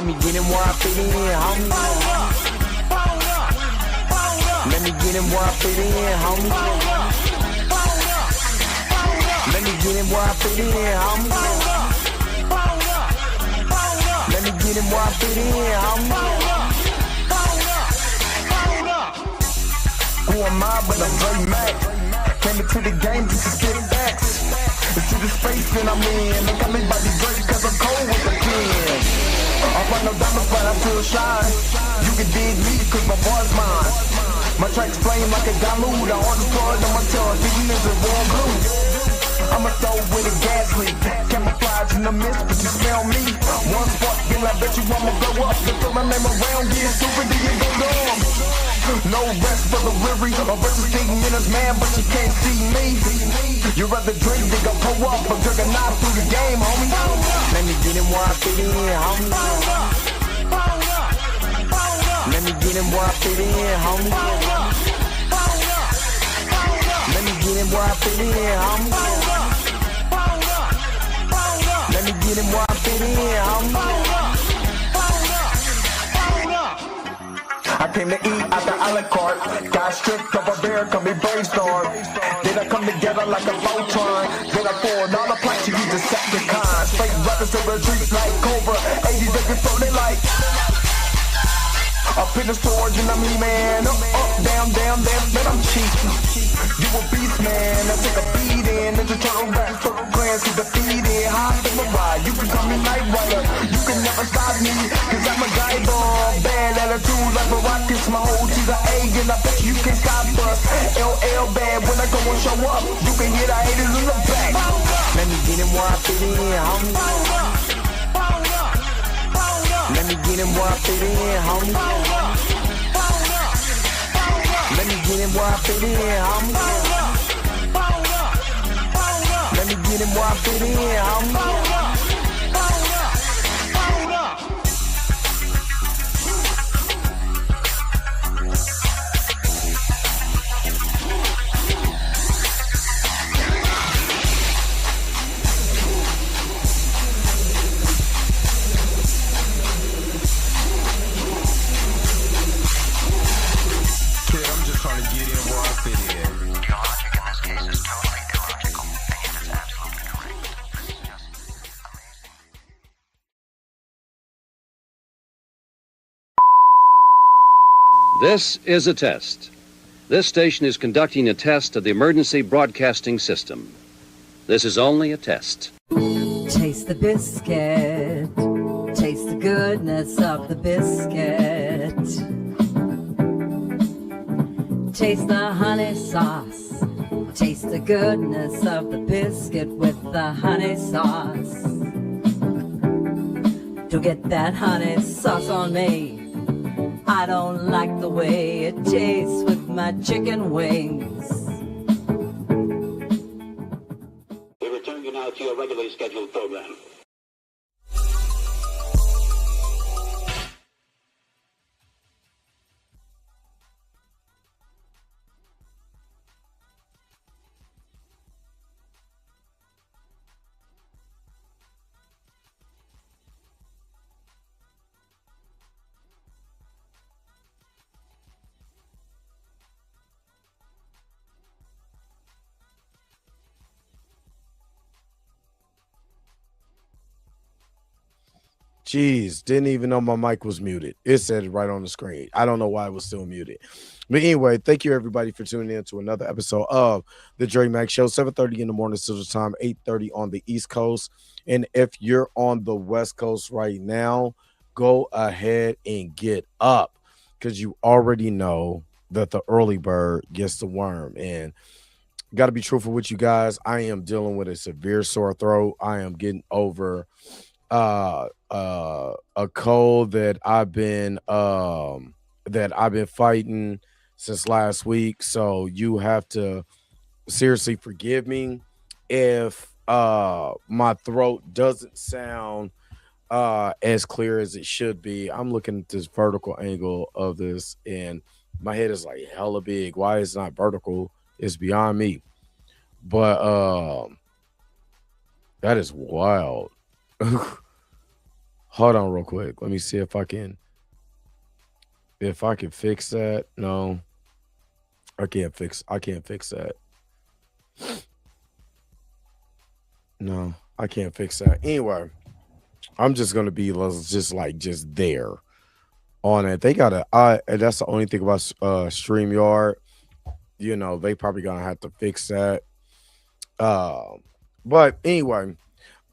Let me get him where I fit in, homie. Let me get him where I fit in, homie. Let me get him where I fit in, homie. Let me get him where I fit in, homie. Who am I but I'm Dre Mac? Came into the game just to spit facts. Into the space that I'm in. Look at me by the Drake cause I'm cold with the pen. I find no diamonds but I feel shy. You can dig me cause my bar's mine. My tracks flame like a Dalu. The hardest part on my tongue, beating is a warm blue. I'm a throw with a gas leak. Camouflage in the mist, but you smell me. One spark, then I bet you I'ma blow up. Then throw my name around, get super, then you go dumb. No rest for the weary. A versus thinking in his man, but you can't see me. You rather drink than go pull up. I'm drinking knife through the game, homie. Let me get him where I fit in, homie. Let me get him where I fit in, homie. Let me get him where I fit in, homie. Let me get him where I fit in, homie. I came to eat at the a la carte. Got stripped of a bear, come be brainstorm. Then I come together like a Voltron. Then I poured all the plaques, you use Decepticons. Fake rappers in retreats like Cobra. 80s they be floating like up in the storage and I'm E-man. Up, down, down, man, I'm cheap. You a beast, man. I take a beating. Ninja Turtle rap, Turtle plans to defeat it. Hop in the ride, you can call me Night Rider. You can never stop me, cause I'm a guy bomb. Bad attitude like a rocket, my whole to the A, and I bet you can't stop us. LL bad, when I go and show up, you can hear the haters in the back. Let me get him where I fit in, homie. Let me get him where I fit in, homie. Let me get him where I fit in, homie. Let me get him where I fit in, homie. This is a test. This station is conducting a test of the emergency broadcasting system. This is only a test. Taste the biscuit. Taste the goodness of the biscuit. Taste the honey sauce. Taste the goodness of the biscuit with the honey sauce. Don't get that honey sauce on me. I don't like the way it tastes with my chicken wings. We return you now to your regularly scheduled program. Jeez, didn't even know my mic was muted. It said it right on the screen. I don't know why it was still muted. But anyway, thank you everybody for tuning in to another episode of the Dre Max Show, 7:30 in the morning Central Time, 8:30 on the East Coast. And if you're on the West Coast right now, go ahead and get up because you already know that the early bird gets the worm. And got to be truthful with you guys. I am dealing with a severe sore throat. I am getting over a cold that I've been fighting since last week. So you have to seriously forgive me if my throat doesn't sound as clear as it should be. I'm looking at this vertical angle of this and my head is like hella big. Why it's not vertical is beyond me. But that is wild. Hold on real quick. Let me see if I can fix that. No, I can't fix that. No, I can't fix that. Anyway, I'm just gonna be just there on it. They gotta and that's the only thing about StreamYard. You know, they probably gonna have to fix that. Uh, but anyway,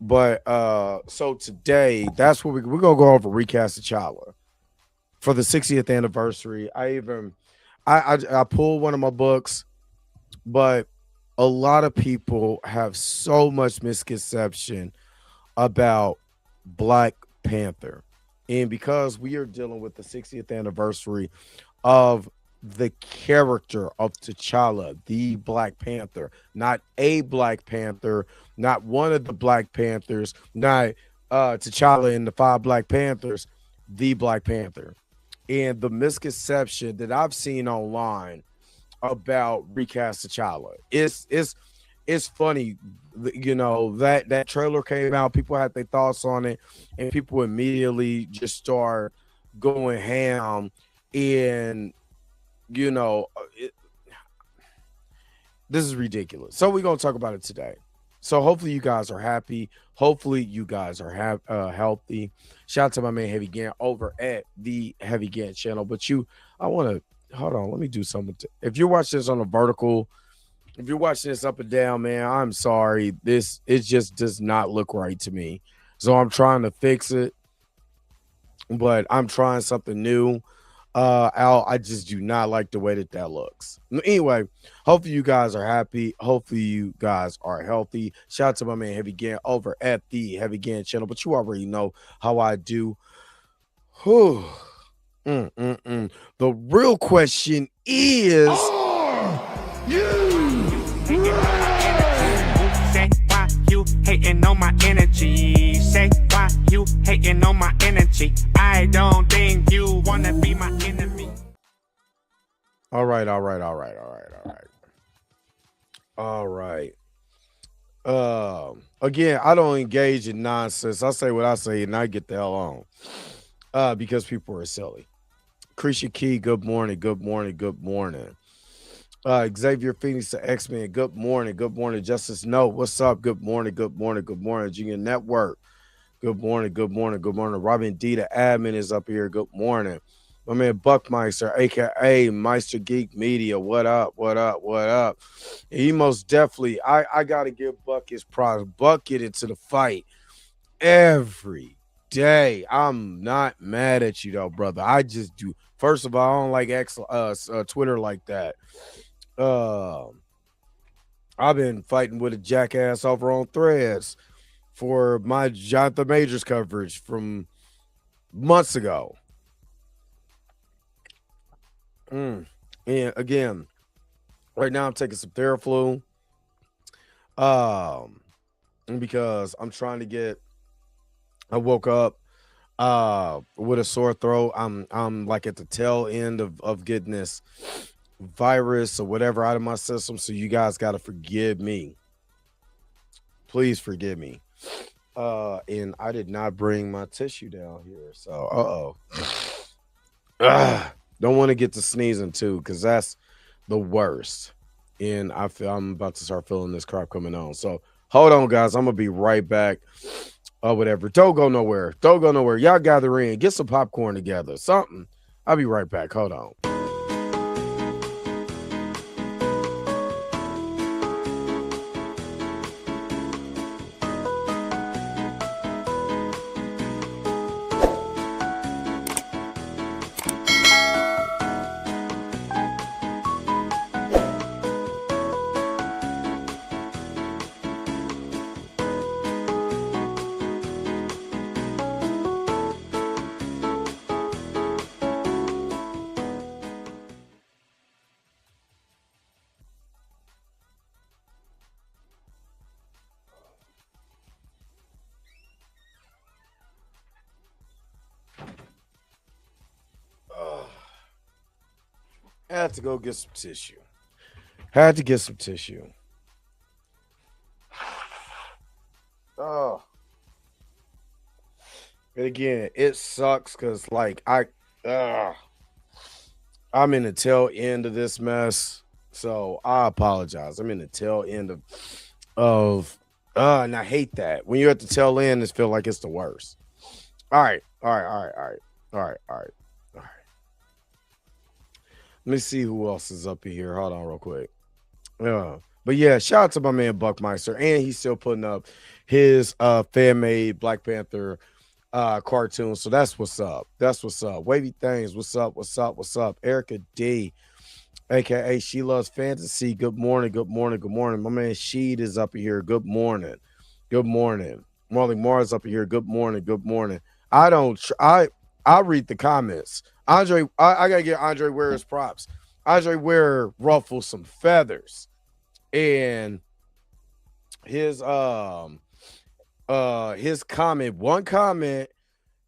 so today that's what we're gonna go over Recast T'Challa for the 60th anniversary. I pulled one of my books, but a lot of people have so much misconception about Black Panther. And because we are dealing with the 60th anniversary of the character of T'Challa, the Black Panther, not a Black Panther, not one of the Black Panthers, not T'Challa and the five Black Panthers, the Black Panther. And the misconception that I've seen online about Recast T'Challa, it's funny, you know, that trailer came out, people had their thoughts on it, and people immediately just start going ham. And you know, this is ridiculous. So we're gonna talk about it today. So hopefully you guys are happy. Hopefully you guys are healthy. Shout out to my man Heavy Gant over at the Heavy Gant channel. But I want to hold on. Let me do something. If you're watching this on a vertical, if you're watching this up and down, man, I'm sorry. It just does not look right to me. So I'm trying to fix it, but I'm trying something new. Al, I just do not like the way that looks. Anyway, hopefully you guys are happy. Hopefully you guys are healthy. Shout out to my man Heavy Gant over at the Heavy Gant channel. But you already know how I do. Whew. The real question is, say why you hating on my energy? Say why you hating on my energy? I don't think you wanna be my enemy. All right. Again, I don't engage in nonsense. I say what I say and I get the hell on. Because people are silly. Krisha Key, good morning. Xavier Phoenix to X-Men, good morning. Justice No, what's up? Good morning. Junior Network, good morning. Robin D, the admin, is up here. Good morning. My man Buckmeister, aka Meister Geek Media. What up? He most definitely, I gotta give Buck his props. Buck get into the fight every day. I'm not mad at you though, brother. I just do. First of all, I don't like Twitter like that. I've been fighting with a jackass over on Threads for my Jonathan Majors coverage from months ago. And again, right now I'm taking some Theraflu. Because I'm trying to get. I woke up with a sore throat. I'm like at the tail end of getting this virus or whatever out of my system. So you guys got to forgive me. Please forgive me. And I did not bring my tissue down here. So, don't want to get to sneezing too, because that's the worst. And I feel I'm about to start feeling this crap coming on. So hold on, guys. I'm gonna be right back. Whatever. Don't go nowhere. Y'all gather in. Get some popcorn together. Something. I'll be right back. Hold on. Had to go get some tissue. Oh. And again, it sucks because like uh, I'm in the tail end of this mess. So I apologize. I'm in the tail end of and I hate that. When you're at the tail end, it feel like it's the worst. All right, all right, all right, all right, all right, all right, all right. Let me see who else is up in here. Hold on real quick. But yeah, shout out to my man Buckmeister. And he's still putting up his fan made Black Panther cartoon. So that's what's up. That's what's up. Wavy Things, what's up? What's up? What's up? Erica D, aka She Loves Fantasy. Good morning. Good morning. Good morning. My man Sheed is up here. Good morning. Good morning. Marley Mars up here. Good morning. Good morning. I don't I read the comments. Andre, I gotta get Andre Ware his props. Andre Ware ruffles some feathers. And his comment, one comment,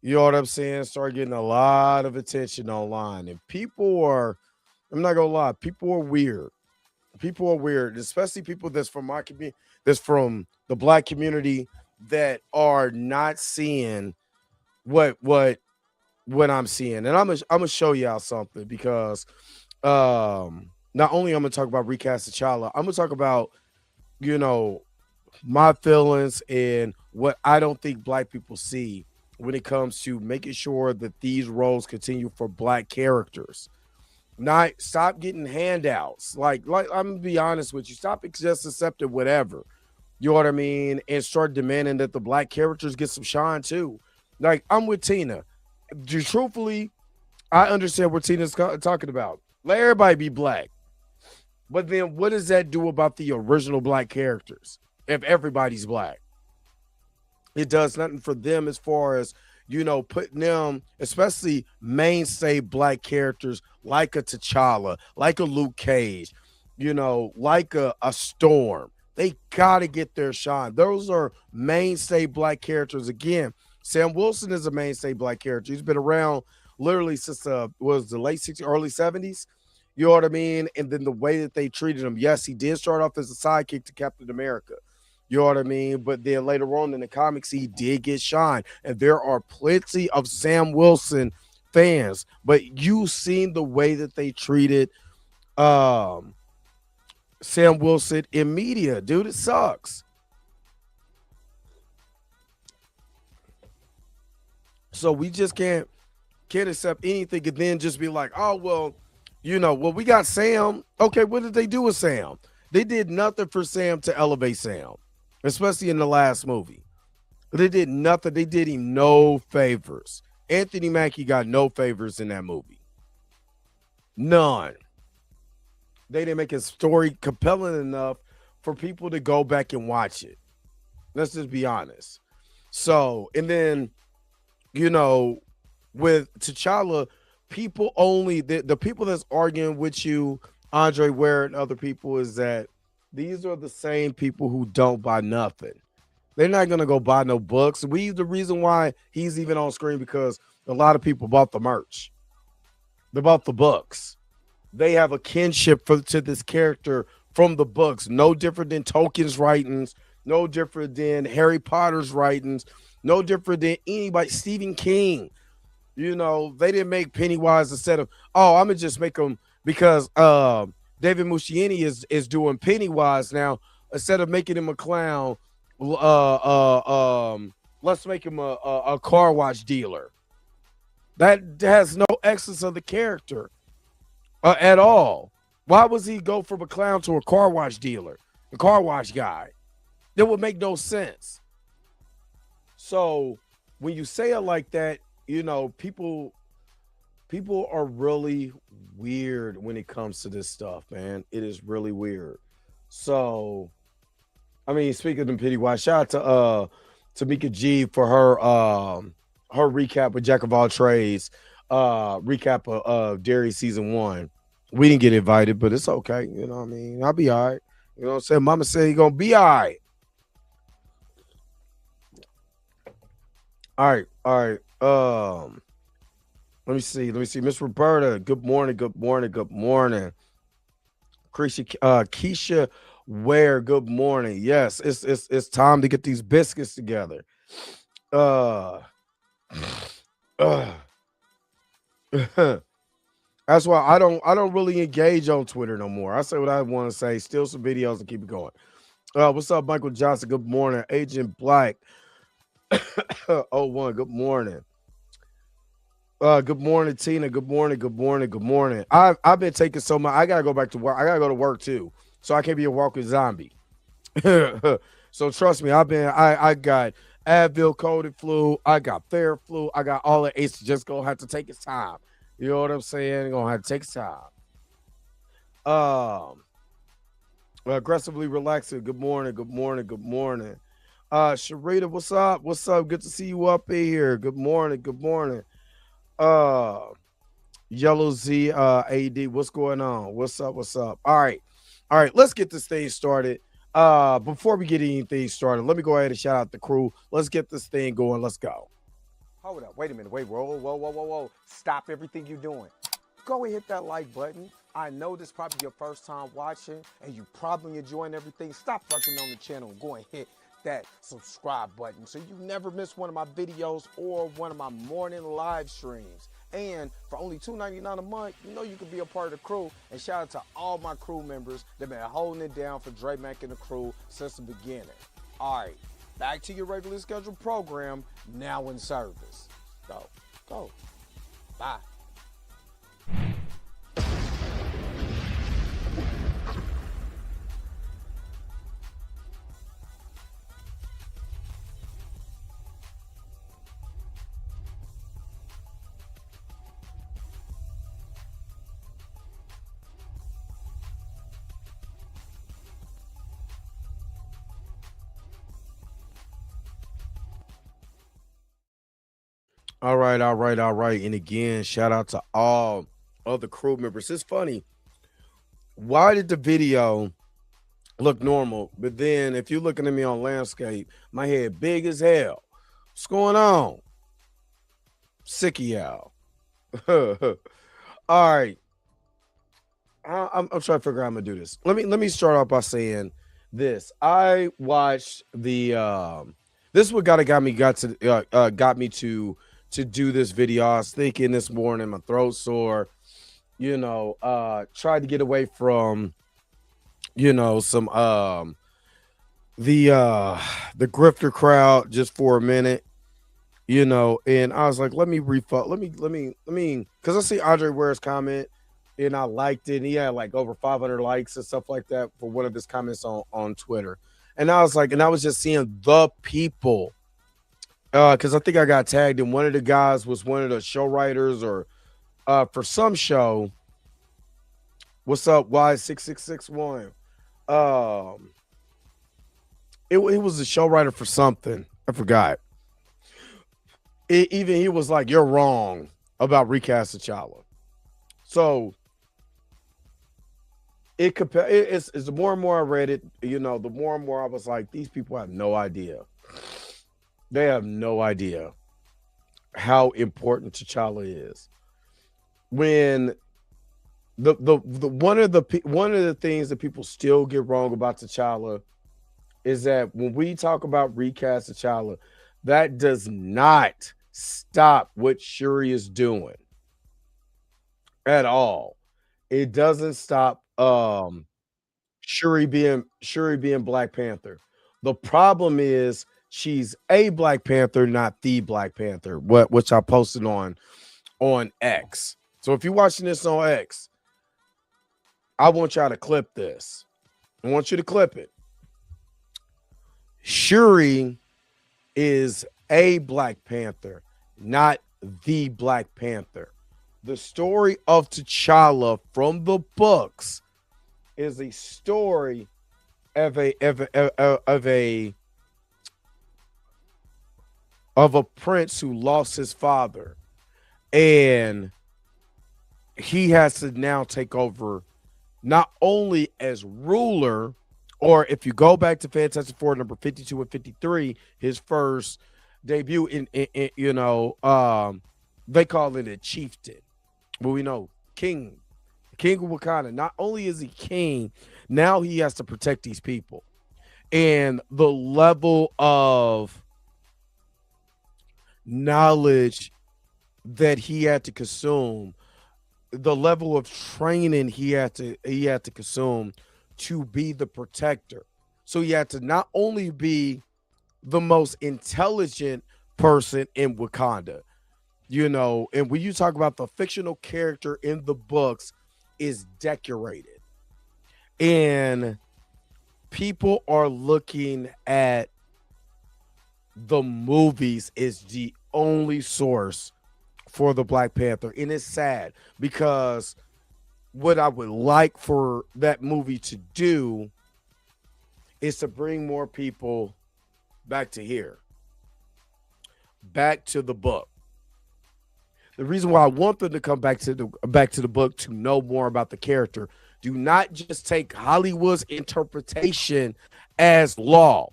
you know what I'm saying, started getting a lot of attention online. And people are, I'm not gonna lie, people are weird. People are weird, especially people that's from my community, that's from the Black community, that are not seeing what I'm seeing. And I'm gonna show y'all something because not only I'm gonna talk about Recast T'Challa, I'm gonna talk about, you know, my feelings and what I don't think Black people see when it comes to making sure that these roles continue for Black characters. Not stop getting handouts. Like I'm gonna be honest with you. Stop just accepting whatever. You know what I mean? And start demanding that the Black characters get some shine too. Like I'm with Tina. Truthfully, I understand what Tina's talking about. Let everybody be Black. But then what does that do about the original Black characters if everybody's Black? It does nothing for them as far as, putting them, especially mainstay Black characters like a T'Challa, like a Luke Cage, like a Storm. They got to get their shine. Those are mainstay Black characters. Again, Sam Wilson is a mainstay Black character. He's been around literally since was the late 60s, early 70s. You know what I mean? And then the way that they treated him. Yes, he did start off as a sidekick to Captain America. You know what I mean? But then later on in the comics, he did get shine. And there are plenty of Sam Wilson fans. But you've seen the way that they treated Sam Wilson in media. Dude, it sucks. So we just can't accept anything and then just be like, oh, well, we got Sam. Okay, what did they do with Sam? They did nothing for Sam to elevate Sam, especially in the last movie. They did nothing. They did him no favors. Anthony Mackie got no favors in that movie. None. They didn't make his story compelling enough for people to go back and watch it. Let's just be honest. So, and then, with T'Challa, people only, the people that's arguing with you, Andre Ware and other people, is that these are the same people who don't buy nothing. They're not going to go buy no books. The reason why he's even on screen because a lot of people bought the merch. They bought the books. They have a kinship to this character from the books. No different than Tolkien's writings. No different than Harry Potter's writings. No different than anybody. Stephen King. They didn't make Pennywise instead of, I'm going to just make them because David Muschietti is doing Pennywise now. Instead of making him a clown, let's make him a car wash dealer. That has no essence of the character at all. Why was he go from a clown to a car wash dealer, a car wash guy? That would make no sense. So when you say it like that, people are really weird when it comes to this stuff, man. It is really weird. So, I mean, speaking of Pennywise, shout out to Tamika G for her recap of Jack of All Trades, recap of Dairy season 1. We didn't get invited, but it's okay. You know what I mean? I'll be all right. You know what I'm saying? Mama said you're gonna be all right. All right, all right. Let me see. Miss Roberta, good morning. Keisha Ware, good morning. Yes, it's time to get these biscuits together. Ugh. That's why I don't really engage on Twitter no more. I say what I want to say, steal some videos and keep it going. What's up, Michael Johnson? Good morning. Agent Black. Oh, one. Good morning. Good morning, Tina. Good morning. Good morning. Good morning. I've been taking so much. I gotta go back to work. I gotta go to work too, so I can't be a walking zombie. So trust me, I got Advil, cold and flu. I got Theraflu. I got all the It's just gonna have to take its time. You know what I'm saying? Gonna have to take its time. Um, aggressively relaxing. Good morning. Good morning. Good morning. Sharita, what's up? What's up? Good to see you up in here. Good morning. Good morning. Uh, Yellow Z AD, what's going on? What's up? What's up? All right. All right, let's get this thing started. Before we get anything started, let me go ahead and shout out the crew. Let's get this thing going. Let's go. Hold up. Wait a minute. Wait. Whoa, whoa, whoa, whoa, whoa. Stop everything you're doing. Go and hit that like button. I know this is probably your first time watching and you probably enjoying everything. Stop fucking on the channel and go and hit that subscribe button so you never miss one of my videos or one of my morning live streams. And for only $2.99 a month, you know you can be a part of the crew. And shout out to all my crew members that have been holding it down for Dre Mack and the crew since the beginning. All right, back to your regularly scheduled program, now in service. Go. Bye. All right. And again, shout out to all other crew members. It's funny. Why did the video look normal? But then if you're looking at me on landscape, my head big as hell. What's going on? Sick of y'all. All right. I'm trying to figure out how I'm gonna do this. Let me start off by saying this. I watched the this is what got me to do this video. I was thinking this morning, my throat sore, tried to get away from some the grifter crowd just for a minute, and I was like, let me because I see Andre Ware's comment and I liked it, and he had like over 500 likes and stuff like that for one of his comments on Twitter. And I was like, and I was just seeing the people, because I think I got tagged, and one of the guys was one of the show writers or for some show. What's up, Y6661? It was a show writer for something. I forgot. Even he was like, "You're wrong about Recast T'Challa." So it's the more and more I read it, the more and more I was like, these people have no idea. They have no idea how important T'Challa is. When the one of the things that people still get wrong about T'Challa is that when we talk about Recast T'Challa, that does not stop what Shuri is doing at all. It doesn't stop Shuri being Black Panther. The problem is she's a Black Panther, not the Black Panther, which I posted on X. So if you're watching this on X, I want y'all to clip this. I want you to clip it. Shuri is a Black Panther, not the Black Panther. The story of T'Challa from the books is a story of a prince who lost his father, and he has to now take over not only as ruler, or if you go back to Fantastic Four number 52 and 53, his first debut in they call it a chieftain, but we know king of Wakanda. Not only is he king, now he has to protect these people, and the level of knowledge that he had to consume, the level of training he had to consume to be the protector. So he had to not only be the most intelligent person in Wakanda, and when you talk about the fictional character in the books is decorated. And people are looking at the movies is the only source for the Black Panther. And it's sad because what I would like for that movie to do is to bring more people back to here, back to the book. The reason why I want them to come back to the book to know more about the character. Do not just take Hollywood's interpretation as law.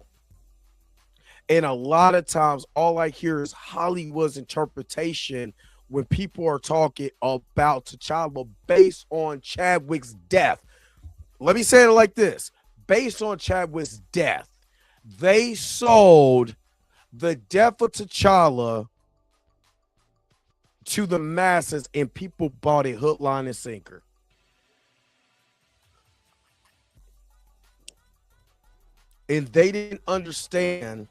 And a lot of times, all I hear is Hollywood's interpretation when people are talking about T'Challa based on Chadwick's death. Let me say it like this. Based on Chadwick's death, they sold the death of T'Challa to the masses, and people bought it hook, line, and sinker. And they didn't understand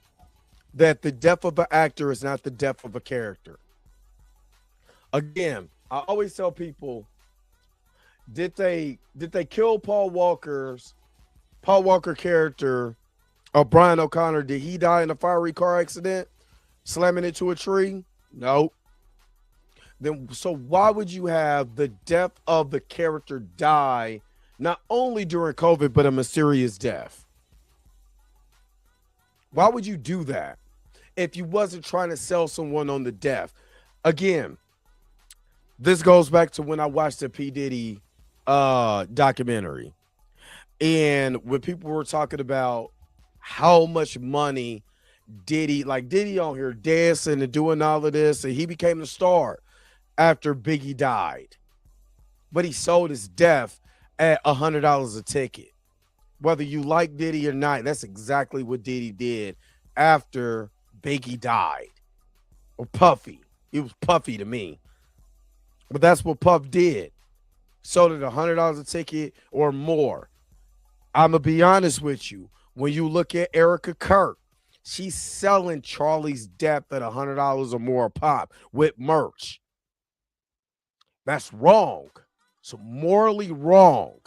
that the death of an actor is not the death of a character. Again, I always tell people, did they kill Paul Walker character, or Brian O'Connor? Did he die in a fiery car accident, slamming into a tree? No. Then so why would you have the death of the character die not only during COVID but a mysterious death? Why would you do that if you wasn't trying to sell someone on the death? Again, this goes back to when I watched the P. Diddy documentary. And when people were talking about how much money Diddy on here dancing and doing all of this, and he became a star after Biggie died. But he sold his death at $100 a ticket. Whether you like Diddy or not, that's exactly what Diddy did after Biggie died. Or Puffy. It was Puffy to me. But that's what Puff did. Sold it $100 a ticket or more. I'm going to be honest with you. When you look at Erica Kirk, she's selling Charlie's death at $100 or more a pop with merch. That's wrong. So morally wrong.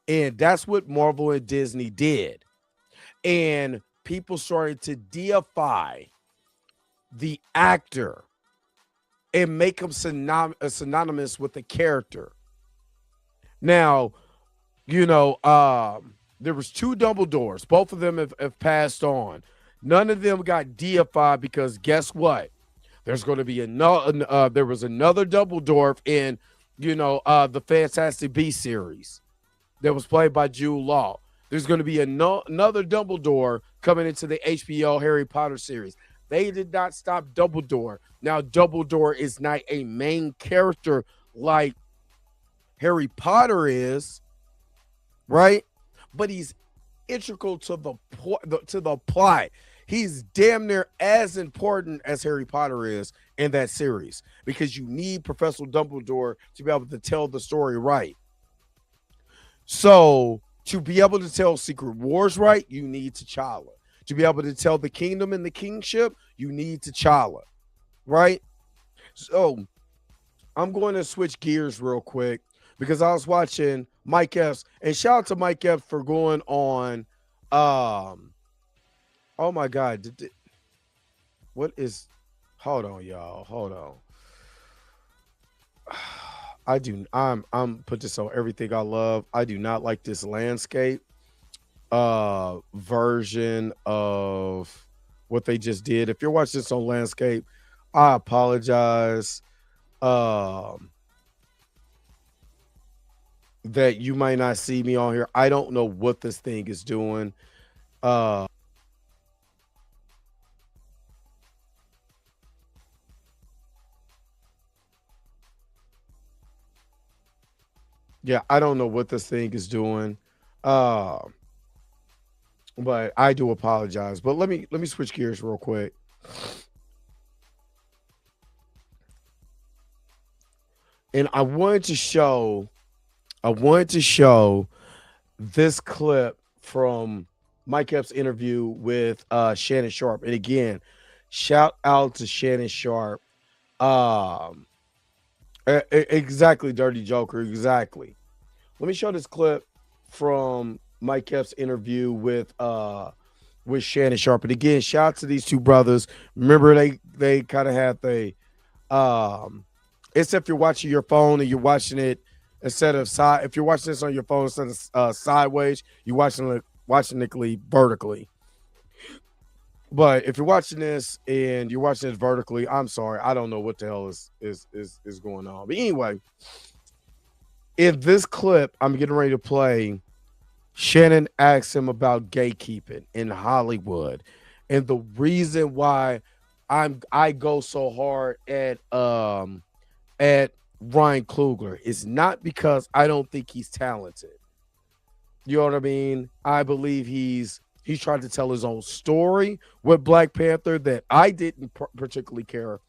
And that's what Marvel and Disney did. And people started to deify the actor and make him synonymous with the character. Now, there was 2 Dumbledores. Both of them have passed on. None of them got deified because guess what? There's going to be another. There was another Dumbledore in, the Fantastic Beasts series that was played by Jude Law. There's going to be another Dumbledore coming into the HBO Harry Potter series. They did not stop Dumbledore. Now, Dumbledore is not a main character like Harry Potter is, right? But he's integral to the plot. He's damn near as important as Harry Potter is in that series because you need Professor Dumbledore to be able to tell the story right. So to be able to tell Secret Wars right, you need T'Challa. To be able to tell the kingdom and the kingship, you need T'Challa, right? So I'm going to switch gears real quick because I was watching Mike Epps, and shout out to Mike Epps for going on. Oh my God, what is? Hold on, y'all. Hold on. I'm put this on everything I love. I do not like this landscape version of what they just did. If you're watching this on landscape, I apologize. That you might not see me on here. I don't know what this thing is doing. Yeah, I don't know what this thing is doing. But I do apologize. But let me switch gears real quick. And I wanted to show this clip from Mike Epps' interview with Shannon Sharp. And again, shout out to Shannon Sharp. Exactly, Dirty Joker. Exactly. Let me show this clip from Mike Epps' interview with Shannon Sharp. And again, shout out to these two brothers. Remember, they kind of had it's if you're watching your phone and you're watching it instead of side. If you're watching this on your phone instead of sideways, you're watching it vertically. But if you're watching this and you're watching this vertically, I'm sorry, I don't know what the hell is going on. But anyway, in this clip I'm getting ready to play, Shannon asks him about gatekeeping in Hollywood, and the reason why I go so hard at Ryan Coogler is not because I don't think he's talented. You know what I mean? I believe he's tried to tell his own story with Black Panther that I didn't particularly care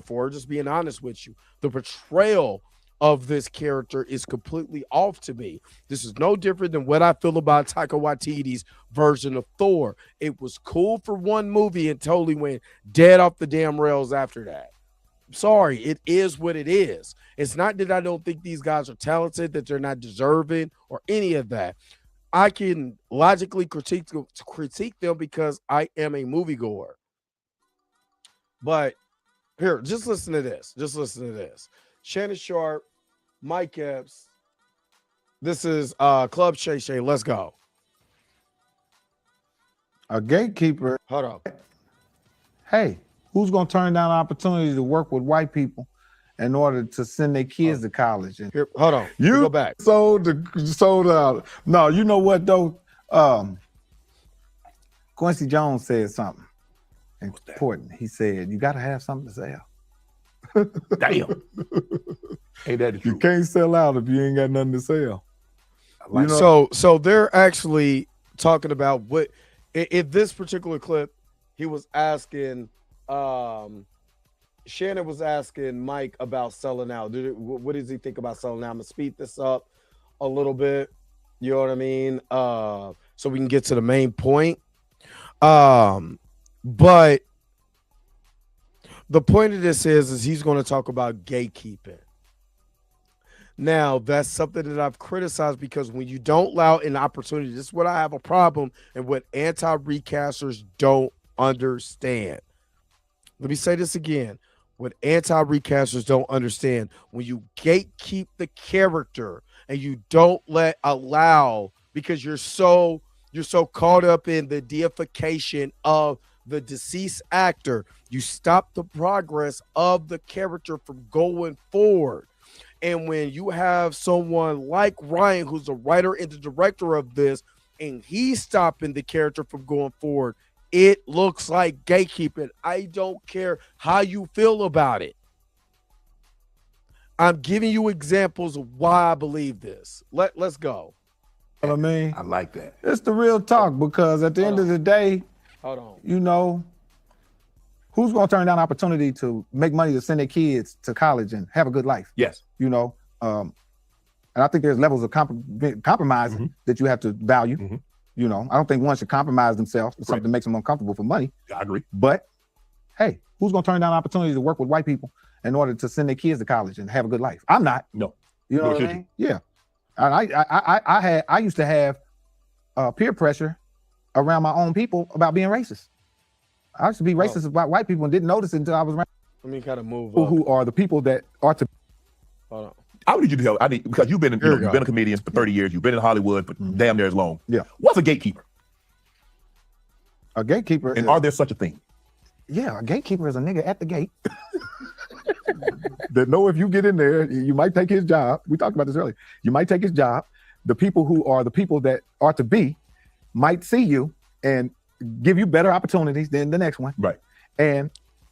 for. Just being honest with you, the portrayal of this character is completely off to me. This is no different than what I feel about Taika Waititi's version of Thor. It was cool for one movie and totally went dead off the damn rails after that. Sorry, it is what it is. It's not that I don't think these guys are talented, that they're not deserving or any of that. I can logically critique them because I am a moviegoer. But here, just listen to this. Shannon Sharp, Mike Epps. This is Club Shay Shay. Let's go. A gatekeeper. Hold up. Hey, who's going to turn down an opportunity to work with white people in order to send their kids to college? And here, hold on. You go back. Sold out. No, you know what though? Quincy Jones said something important. He said, "You got to have something to sell." Damn. Ain't that the truth? You can't sell out if you ain't got nothing to sell. Like, so they're actually talking about what in this particular clip he was asking. Shannon was asking Mike about selling out. What does he think about selling out? I'm gonna speed this up a little bit. You know what I mean? So we can get to the main point. But the point of this is he's going to talk about gatekeeping. Now, that's something that I've criticized because when you don't allow an opportunity, this is what I have a problem and what anti-recasters don't understand. Let me say this again. What anti-recasters don't understand, when you gatekeep the character and you don't allow, because you're so caught up in the deification of the deceased actor, you stop the progress of the character from going forward. And when you have someone like Ryan, who's the writer and the director of this, and he's stopping the character from going forward, it looks like gatekeeping. I don't care how you feel about it. I'm giving you examples of why I believe this. Let's go. You know what I mean? I like that. It's the real talk, because at the end of the day, hold on. You know, who's going to turn down opportunity to make money to send their kids to college and have a good life? Yes. You know, and I think there's levels of compromising that you have to value. You know, I don't think one should compromise themselves for something that makes them uncomfortable for money. I agree. But hey, who's going to turn down opportunity to work with white people in order to send their kids to college and have a good life? I'm not. No. You know what I mean? Yeah. And I used to have peer pressure around my own people about being racist. I used to be racist about white people and didn't notice it until I was around. Let me kind of move people up. who are the people that are to. Hold on. I would need you to help. Because you've been a comedian for 30 years. You've been in Hollywood for damn near as long. Yeah. What's a gatekeeper? A gatekeeper. And are there such a thing? Yeah, a gatekeeper is a nigga at the gate that know if you get in there, you might take his job. We talked about this earlier. You might take his job. The people who are the people that are to be might see you and give you better opportunities than the next one. Right. And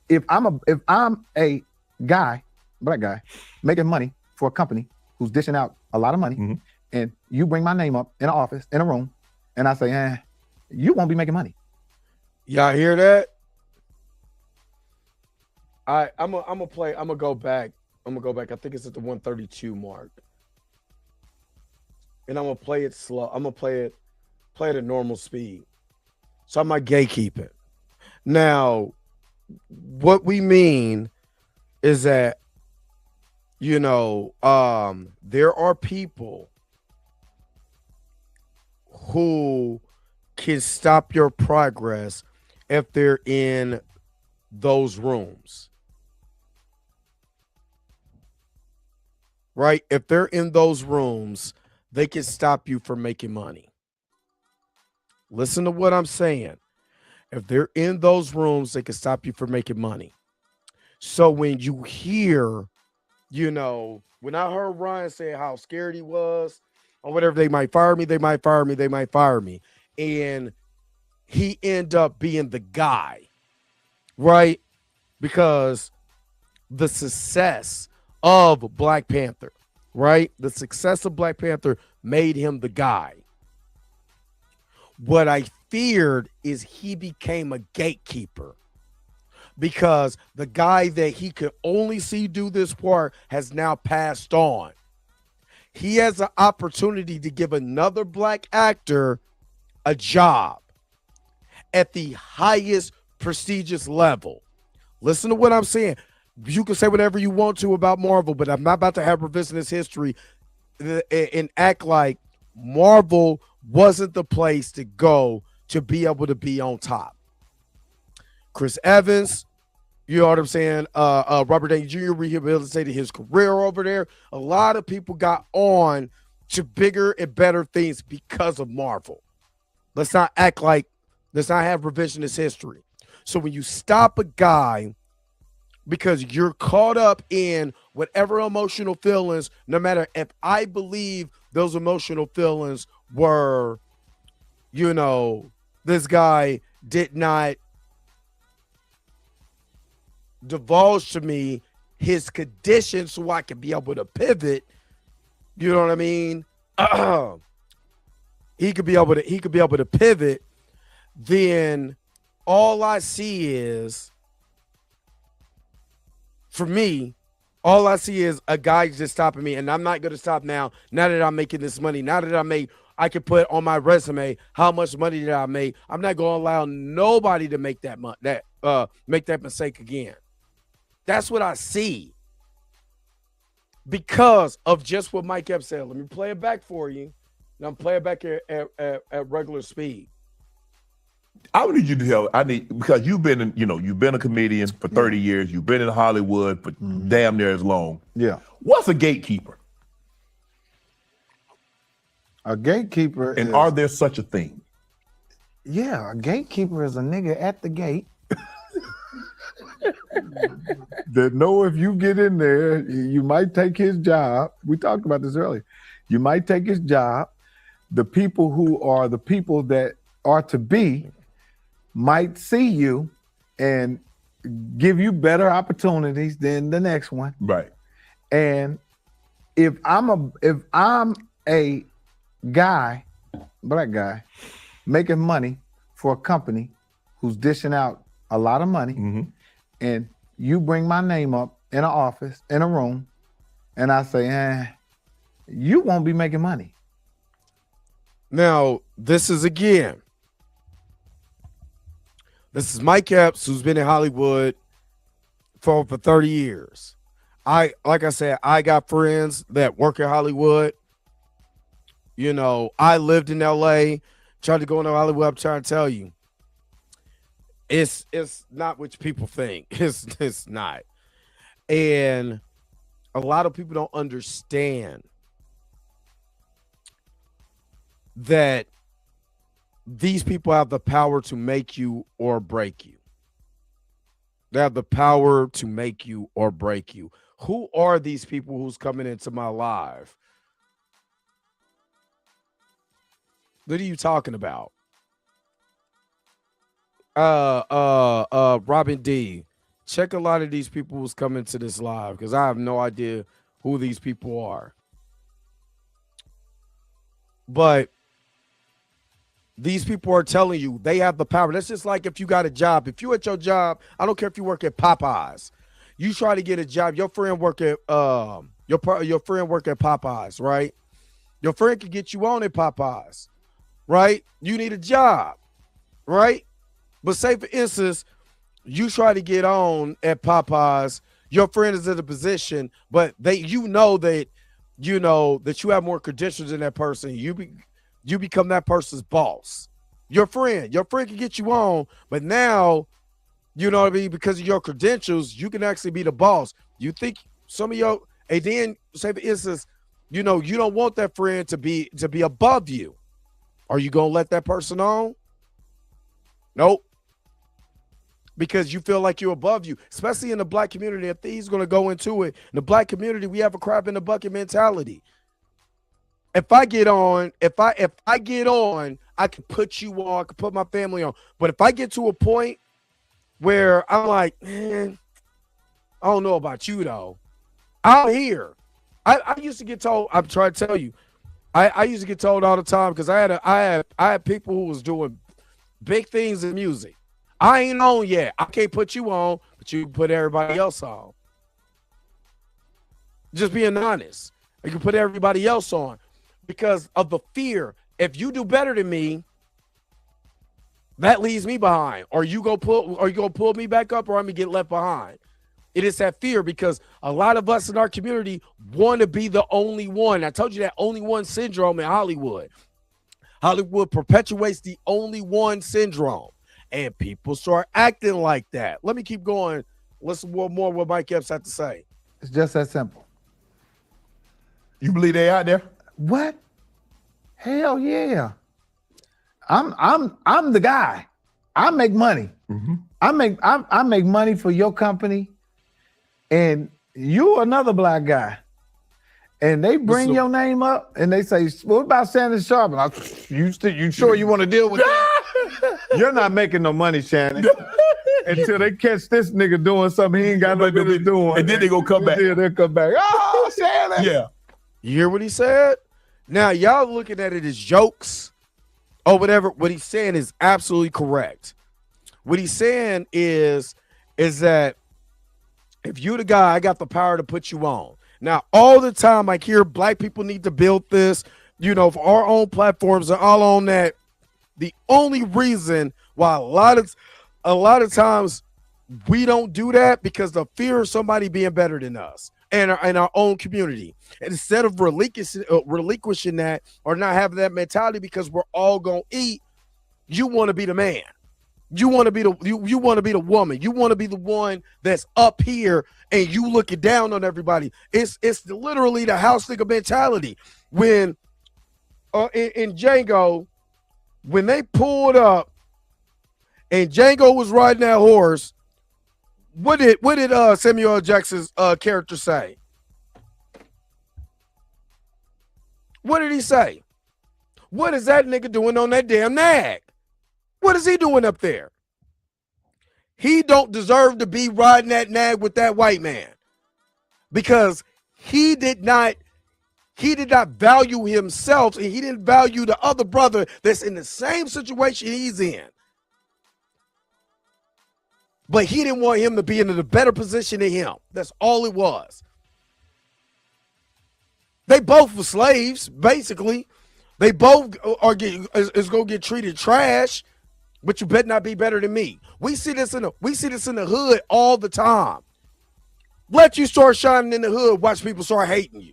if I'm a guy, black guy, making money for a company who's dishing out a lot of money, and you bring my name up in an office, in a room, and I say, you won't be making money. Y'all hear that? I'm gonna go back I'm gonna go back. I think it's at the 132 mark. And I'm gonna play it slow. I'm gonna play it at normal speed. So I might gatekeep it. Now, what we mean is that, there are people who can stop your progress if they're in those rooms. Right? If they're in those rooms, they can stop you from making money. Listen to what I'm saying. If they're in those rooms, they can stop you from making money. So when you hear, when I heard Ryan say how scared he was or whatever, they might fire me, they might fire me, they might fire me. And he end up being the guy, right? Because the success of Black Panther, right? The success of Black Panther made him the guy. What I feared is he became a gatekeeper because the guy that he could only see do this part has now passed on. He has an opportunity to give another Black actor a job at the highest prestigious level. Listen to what I'm saying. You can say whatever you want to about Marvel, but I'm not about to have revisionist history and act like Marvel wasn't the place to go to be able to be on top. Chris Evans, you know what I'm saying? Robert Downey Jr. rehabilitated his career over there. A lot of people got on to bigger and better things because of Marvel. Let's not have revisionist history. So when you stop a guy because you're caught up in whatever emotional feelings, no matter if I believe those emotional feelings were, this guy did not divulge to me his condition so I could be able to pivot. You know what I mean? He could be able to pivot. Then all I see is, for me, all I see is a guy just stopping me, and I'm not going to stop now. Now that I'm making this money, now that I can put on my resume how much money did I make. I'm not going to allow nobody to make that mistake again. That's what I see because of just what Mike Epps said. Let me play it back for you. And I'm playing back at regular speed. I would need you to tell. Because you've been a comedian for 30 years. You've been in Hollywood for damn near as long. Yeah. What's a gatekeeper? A gatekeeper and are there such a thing? Yeah, a gatekeeper is a nigga at the gate that know if you get in there, you might take his job. We talked about this earlier. You might take his job. The people who are the people that are to be might see you and give you better opportunities than the next one. Right. And if I'm a guy, Black guy, making money for a company who's dishing out a lot of money, and you bring my name up in an office, in a room, and I say, you won't be making money. Now, this is Mike Epps, who's been in Hollywood for over 30 years. Like I said, I got friends that work in Hollywood. I lived in LA, tried to go into Hollywood. I'm trying to tell you, it's not what people think. It's not. And a lot of people don't understand that these people have the power to make you or break you. They have the power to make you or break you. Who are these people who's coming into my live? What are you talking about? Robin D. Check a lot of these people who's coming to this live because I have no idea who these people are. But these people are telling you they have the power. That's just like if you got a job. If you at your job, I don't care if you work at Popeyes. you try to get a job. Your friend work at your friend work at Popeyes, right? Your friend can get you on at Popeyes, right? You need a job, right? But say for instance, you try to get on at Popeyes. Your friend is in a position, but you know that you have more credentials than that person. You become that person's boss. Your friend can get you on, but now, you know what I mean, because of your credentials, you can actually be the boss. You think some of your, and then say for instance, you don't want that friend to be above you. Are you gonna let that person on? Nope. Because you feel like you're above you, especially in the black community. If he's going to go into it, in the black community, we have a crab in the bucket mentality. If I get on, I can put you on, I can put my family on. But if I get to a point where I'm like, man, I don't know about you though. I'm here. I used to get told, I'm trying to tell you, I used to get told all the time because I had people who was doing big things in music. I ain't on yet. I can't put you on, but you can put everybody else on. Just being honest. You can put everybody else on because of the fear. If you do better than me, that leaves me behind. Or you gonna pull me back up, or I'm gonna get left behind. It is that fear because a lot of us in our community want to be the only one. I told you that only one syndrome in Hollywood. Hollywood perpetuates the only one syndrome. And people start acting like that. Let me keep going. Listen more what Mike Epps had to say. It's just that simple. You believe they out there? What? Hell yeah. I'm the guy. I make money. Mm-hmm. I make money for your company, and you another black guy. And they bring your name up and they say, what about Shannon Sharp? And you sure you want to deal with that? You're not making no money, Shannon. Until they catch this nigga doing something he ain't got no business doing. And then they gonna come back. Yeah, they'll come back. Oh, Shannon. Yeah. You hear what he said? Now, y'all looking at it as jokes or whatever. What he's saying is absolutely correct. What he's saying is that if you the guy, I got the power to put you on. Now, all the time I hear black people need to build this, for our own platforms and all on that. The only reason why a lot of times we don't do that because the fear of somebody being better than us and our own community. And instead of relinquishing that or not having that mentality because we're all gonna eat, you want to be the man. You want to be you want to be the woman. You want to be the one that's up here and you looking down on everybody. It's literally the house nigga mentality. When in Django, when they pulled up and Django was riding that horse, what did Samuel L. Jackson's character say? What did he say? What is that nigga doing on that damn nag? What is he doing up there? He don't deserve to be riding that nag with that white man because he did not value himself and he didn't value the other brother that's in the same situation he's in. But he didn't want him to be in a better position than him. That's all it was. They both were slaves, basically. They both is gonna get treated trash, but you better not be better than me. We see this in the hood all the time. Let you start shining in the hood, watch people start hating you.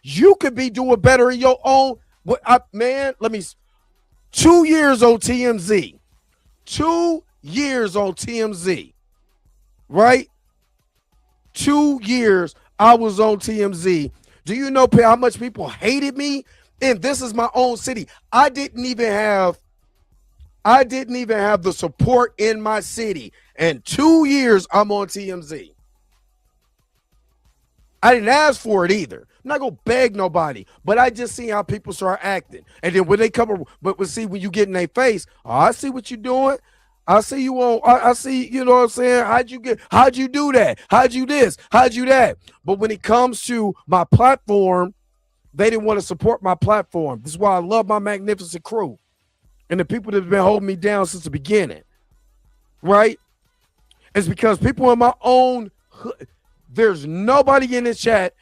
You could be doing better in your own. 2 years on TMZ. 2 years on TMZ. Right? 2 years I was on TMZ. Do you know how much people hated me? And this is my own city. I didn't even have the support in my city. And 2 years I'm on TMZ. I didn't ask for it either. I'm not gonna beg nobody, but I just see how people start acting. And then when they come, when you get in their face, oh, I see what you're doing. I see you on. I see, you know what I'm saying? How'd you do that? How'd you this? How'd you that? But when it comes to my platform, they didn't want to support my platform. This is why I love my magnificent crew and the people that have been holding me down since the beginning. Right? It's because people in my own There's nobody in this chat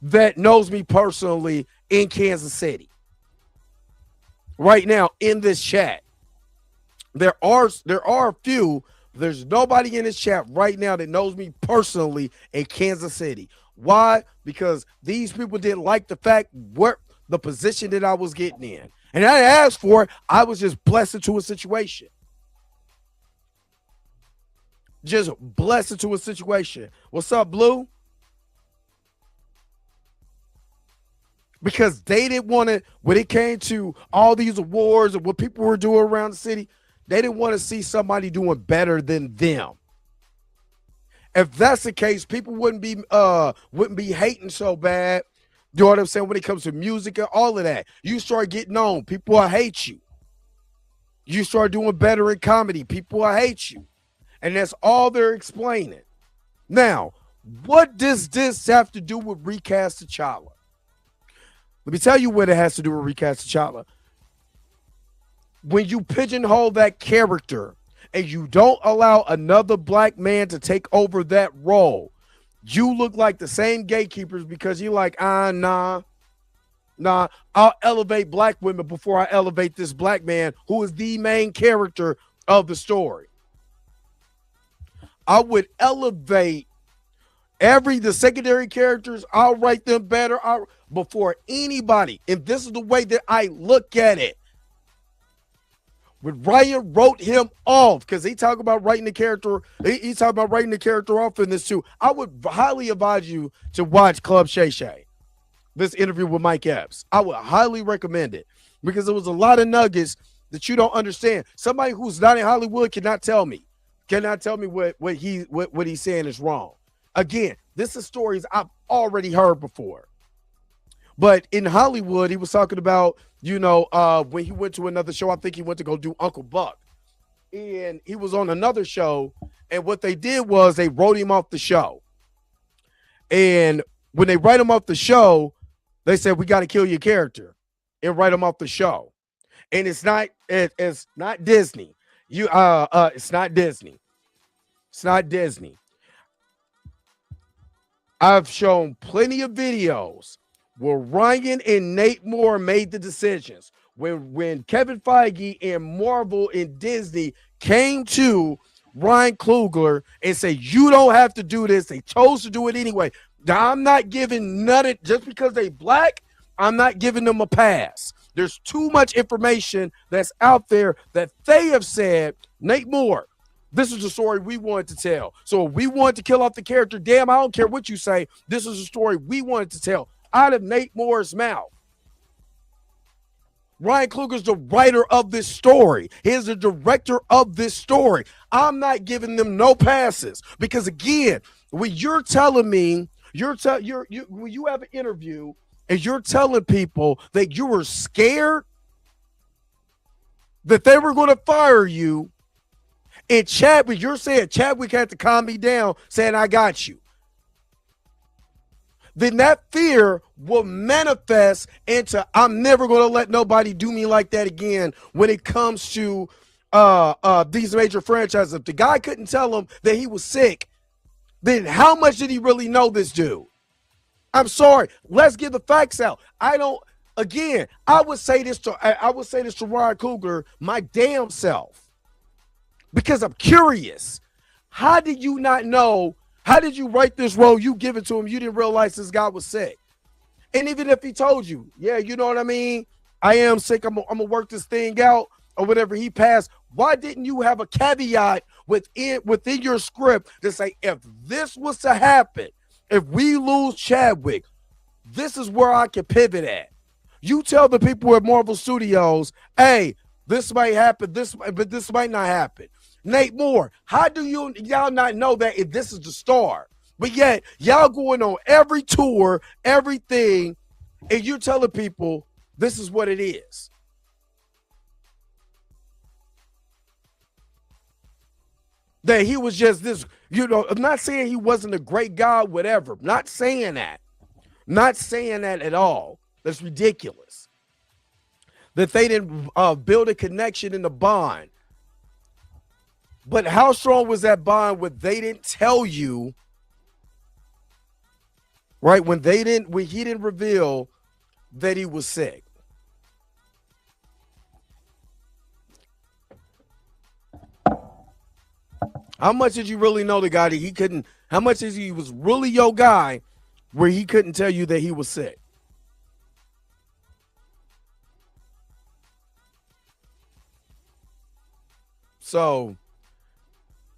that knows me personally in Kansas City. Right now in this chat. There are a few. There's nobody in this chat right now that knows me personally in Kansas City. Why? Because these people didn't like the fact what the position that I was getting in. And I asked for it. I was just blessed into a situation. Just blessed into a situation. What's up, Blue? Because they didn't want to, when it came to all these awards and what people were doing around the city, they didn't want to see somebody doing better than them. If that's the case, people wouldn't be hating so bad. You know what I'm saying? When it comes to music and all of that, you start getting on, people will hate you. You start doing better in comedy, people will hate you. And that's all they're explaining. Now, what does this have to do with Recast T'Challa? Let me tell you what it has to do with Recast T'Challa. When you pigeonhole that character and you don't allow another black man to take over that role, you look like the same gatekeepers because you're like, nah, I'll elevate black women before I elevate this black man who is the main character of the story. I would elevate the secondary characters. I'll write them better before anybody. And this is the way that I look at it. When Ryan wrote him off, because he talked about writing the character, he talked about writing the character off in this too. I would highly advise you to watch Club Shay Shay, this interview with Mike Epps. I would highly recommend it because there was a lot of nuggets that you don't understand. Somebody who's not in Hollywood cannot tell me what he's saying is wrong. Again, this is stories I've already heard before. But in Hollywood, he was talking about, when he went to another show, I think he went to go do Uncle Buck. And he was on another show, and what they did was they wrote him off the show. And when they write him off the show, they said, we got to kill your character and write him off the show. And it's not Disney. It's not Disney. It's not Disney. I've shown plenty of videos where Ryan and Nate Moore made the decisions. When Kevin Feige and Marvel and Disney came to Ryan Coogler and say, you don't have to do this. They chose to do it anyway. Now, I'm not giving none just because they black, I'm not giving them a pass. There's too much information that's out there that they have said, Nate Moore, this is the story we wanted to tell. So if we wanted to kill off the character, damn, I don't care what you say. This is the story we wanted to tell out of Nate Moore's mouth. Ryan Coogler's the writer of this story. He's the director of this story. I'm not giving them no passes because, again, when you're telling me, when you have an interview and you're telling people that you were scared that they were going to fire you, and Chadwick, you're saying Chadwick had to calm me down, saying, I got you. Then that fear will manifest into I'm never going to let nobody do me like that again when it comes to these major franchises. If the guy couldn't tell him that he was sick, then how much did he really know this dude? I'm sorry. Let's get the facts out. I would say this to Ryan Coogler, my damn self, because I'm curious. How did you not know? How did you write this role? You give it to him. You didn't realize this guy was sick. And even if he told you, yeah, you know what I mean? I am sick. I'm going to work this thing out or whatever he passed. Why didn't you have a caveat within your script to say, if this was to happen, if we lose Chadwick, this is where I can pivot at. You tell the people at Marvel Studios, hey, this might happen, but this might not happen. Nate Moore, how do y'all not know that if this is the star? But yet, y'all going on every tour, everything, and you're telling people this is what it is. That he was just this, I'm not saying he wasn't a great guy, whatever. I'm not saying that. Not saying that at all. That's ridiculous. That they didn't build a connection in the bond. But how strong was that bond where they didn't tell you right? When he didn't reveal that he was sick. How much did you really know the guy that he couldn't? How much is he was really your guy, where he couldn't tell you that he was sick? So,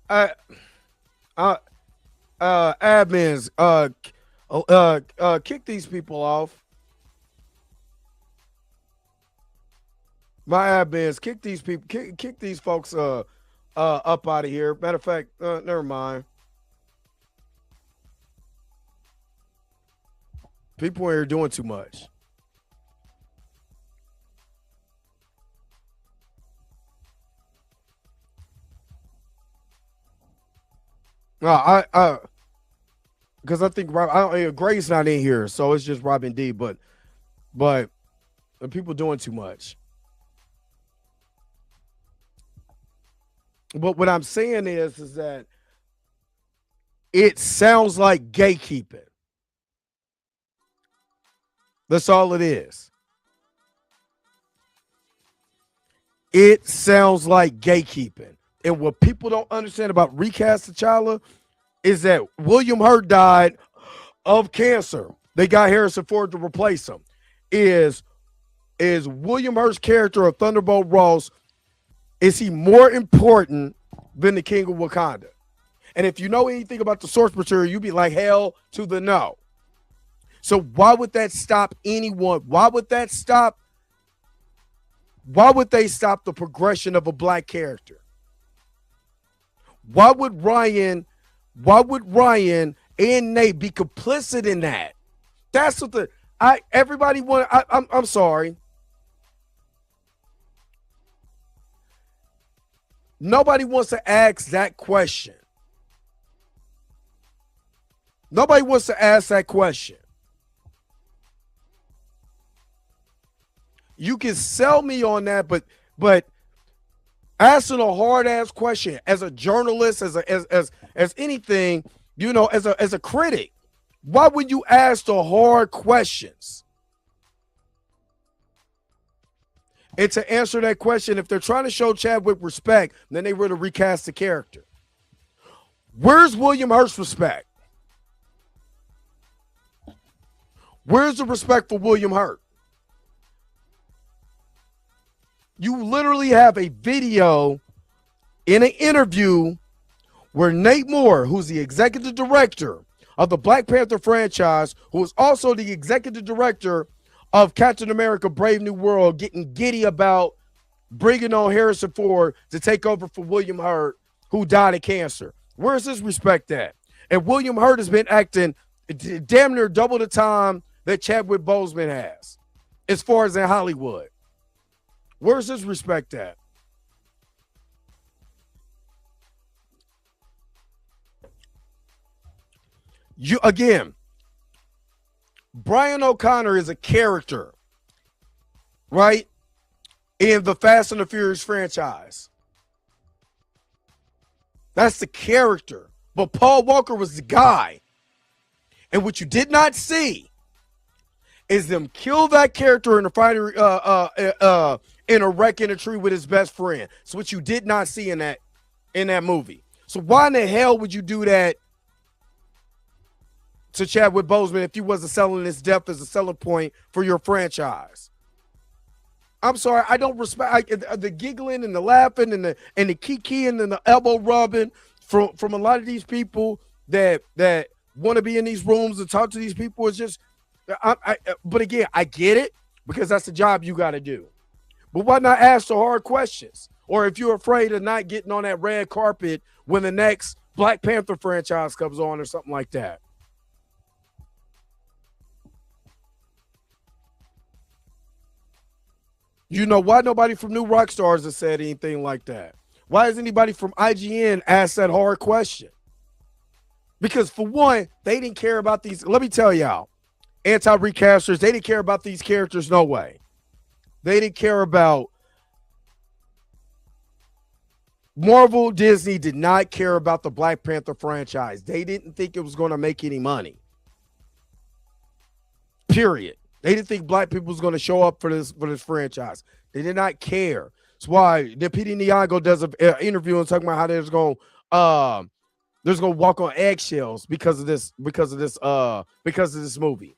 admins, kick these people off. My admins, kick these people, kick these folks up out of here. Matter of fact, never mind. People here doing too much. No, because I think Gray's not in here, so it's just Robin D. But the people doing too much. But what I'm saying is that it sounds like gatekeeping. That's all it is. It sounds like gatekeeping. And what people don't understand about Recast T'Challa is that William Hurt died of cancer. They got Harrison Ford to replace him. Is William Hurt's character of Thunderbolt Ross, is he more important than the King of Wakanda? And if you know anything about the source material, you'd be like, hell to the no. So why would that stop anyone? Why would they stop the progression of a black character? Why would Ryan and Nate be complicit in that? That's what I'm sorry. Nobody wants to ask that question. Nobody wants to ask that question. You can sell me on that, but asking a hard ass question as a journalist, as anything, as a critic, why would you ask the hard questions? And to answer that question, if they're trying to show Chadwick respect, then they would have recast the character. Where's William Hurt's respect? Where's the respect for William Hurt? You literally have a video in an interview where Nate Moore, who's the executive director of the Black Panther franchise, who is also the executive director of Captain America Brave New World, getting giddy about bringing on Harrison Ford to take over for William Hurt, who died of cancer. Where's his respect at? And William Hurt has been acting damn near double the time that Chadwick Boseman has, as far as in Hollywood. Where's his respect at? Again, Brian O'Connor is a character, right, in the Fast and the Furious franchise. That's the character. But Paul Walker was the guy. And what you did not see is them kill that character in a fighter in a wreck in a tree with his best friend. It's what you did not see in that movie. So why in the hell would you do that to Chadwick Boseman if you wasn't selling his death as a selling point for your franchise? I'm sorry, I don't respect the giggling and the laughing and the kikiing and the elbow rubbing from a lot of these people that want to be in these rooms and talk to these people. Is just, but again, I get it because that's the job you got to do. But why not ask the hard questions? Or if you're afraid of not getting on that red carpet when the next Black Panther franchise comes on or something like that. You know, why nobody from New Rockstars has said anything like that? Why has anybody from IGN asked that hard question? Because for one, they didn't care about these. Let me tell y'all, anti-recasters, they didn't care about these characters. No way. They didn't care about Marvel. Disney did not care about the Black Panther franchise. They didn't think it was going to make any money. Period. They didn't think black people was going to show up for this franchise. They did not care. That's why the PD Niago does an interview and talking about how there's going to walk on eggshells because of this movie.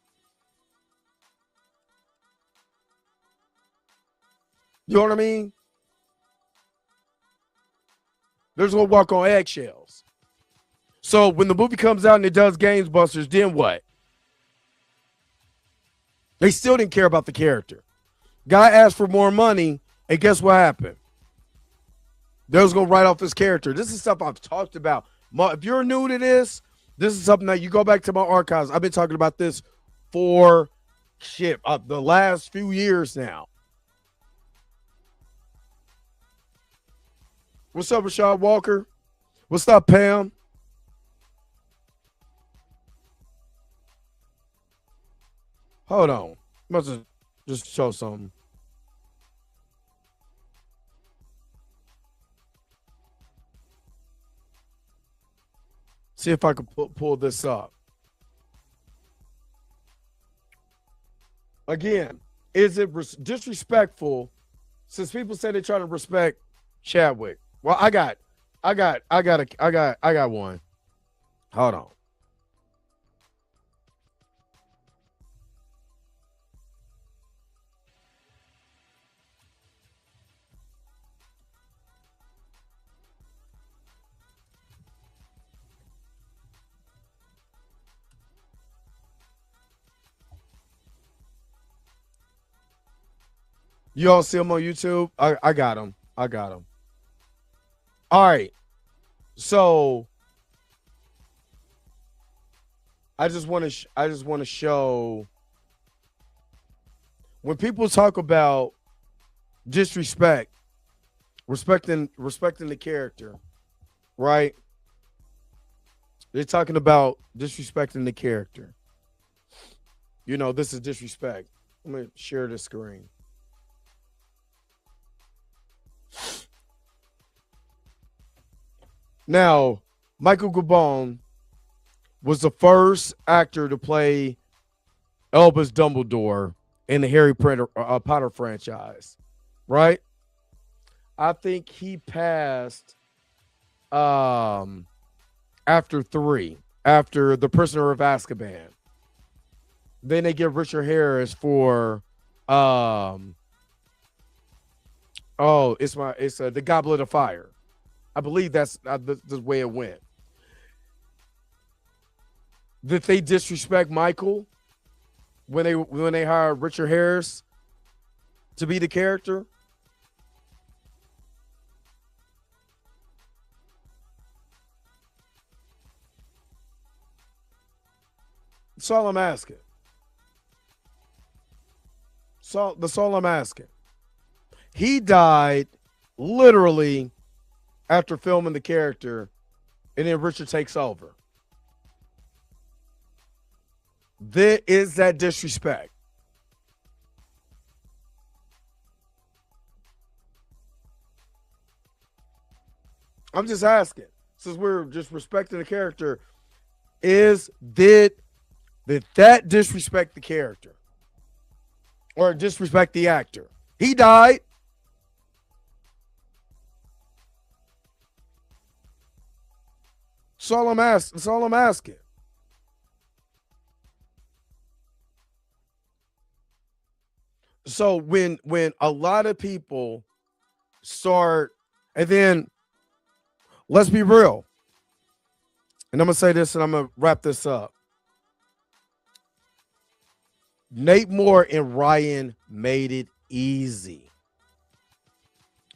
You know what I mean? They're just going to walk on eggshells. So when the movie comes out and it does Gamesbusters, then what? They still didn't care about the character. Guy asked for more money, and guess what happened? They was going to write off his character. This is stuff I've talked about. If you're new to this is something that you go back to my archives. I've been talking about this for the last few years now. What's up, Rashad Walker? What's up, Pam? Hold on. Must just show something. See if I can pull this up. Again, is it disrespectful since people say they try to respect Chadwick? Well, I got one. Hold on. You all see him on YouTube? I got him. All right. So I just want to show when people talk about disrespect, respecting the character, right? They're talking about disrespecting the character. You know, this is disrespect. I'm going to share the screen. Now, Michael Gambon was the first actor to play Albus Dumbledore in the Harry Potter franchise, right? I think he passed after 3, after The Prisoner of Azkaban. Then they give Richard Harris for it's The Goblet of Fire. I believe that's the way it went. Did they disrespect Michael when they hired Richard Harris to be the character? That's all I'm asking. That's all I'm asking. He died literally after filming the character, and then Richard takes over. There is that disrespect. I'm just asking, since we're just respecting the character, did that disrespect the character or disrespect the actor? He died. That's all I'm asking. So when a lot of people start, and then let's be real, and I'm gonna say this and I'm gonna wrap this up. Nate Moore and Ryan made it easy.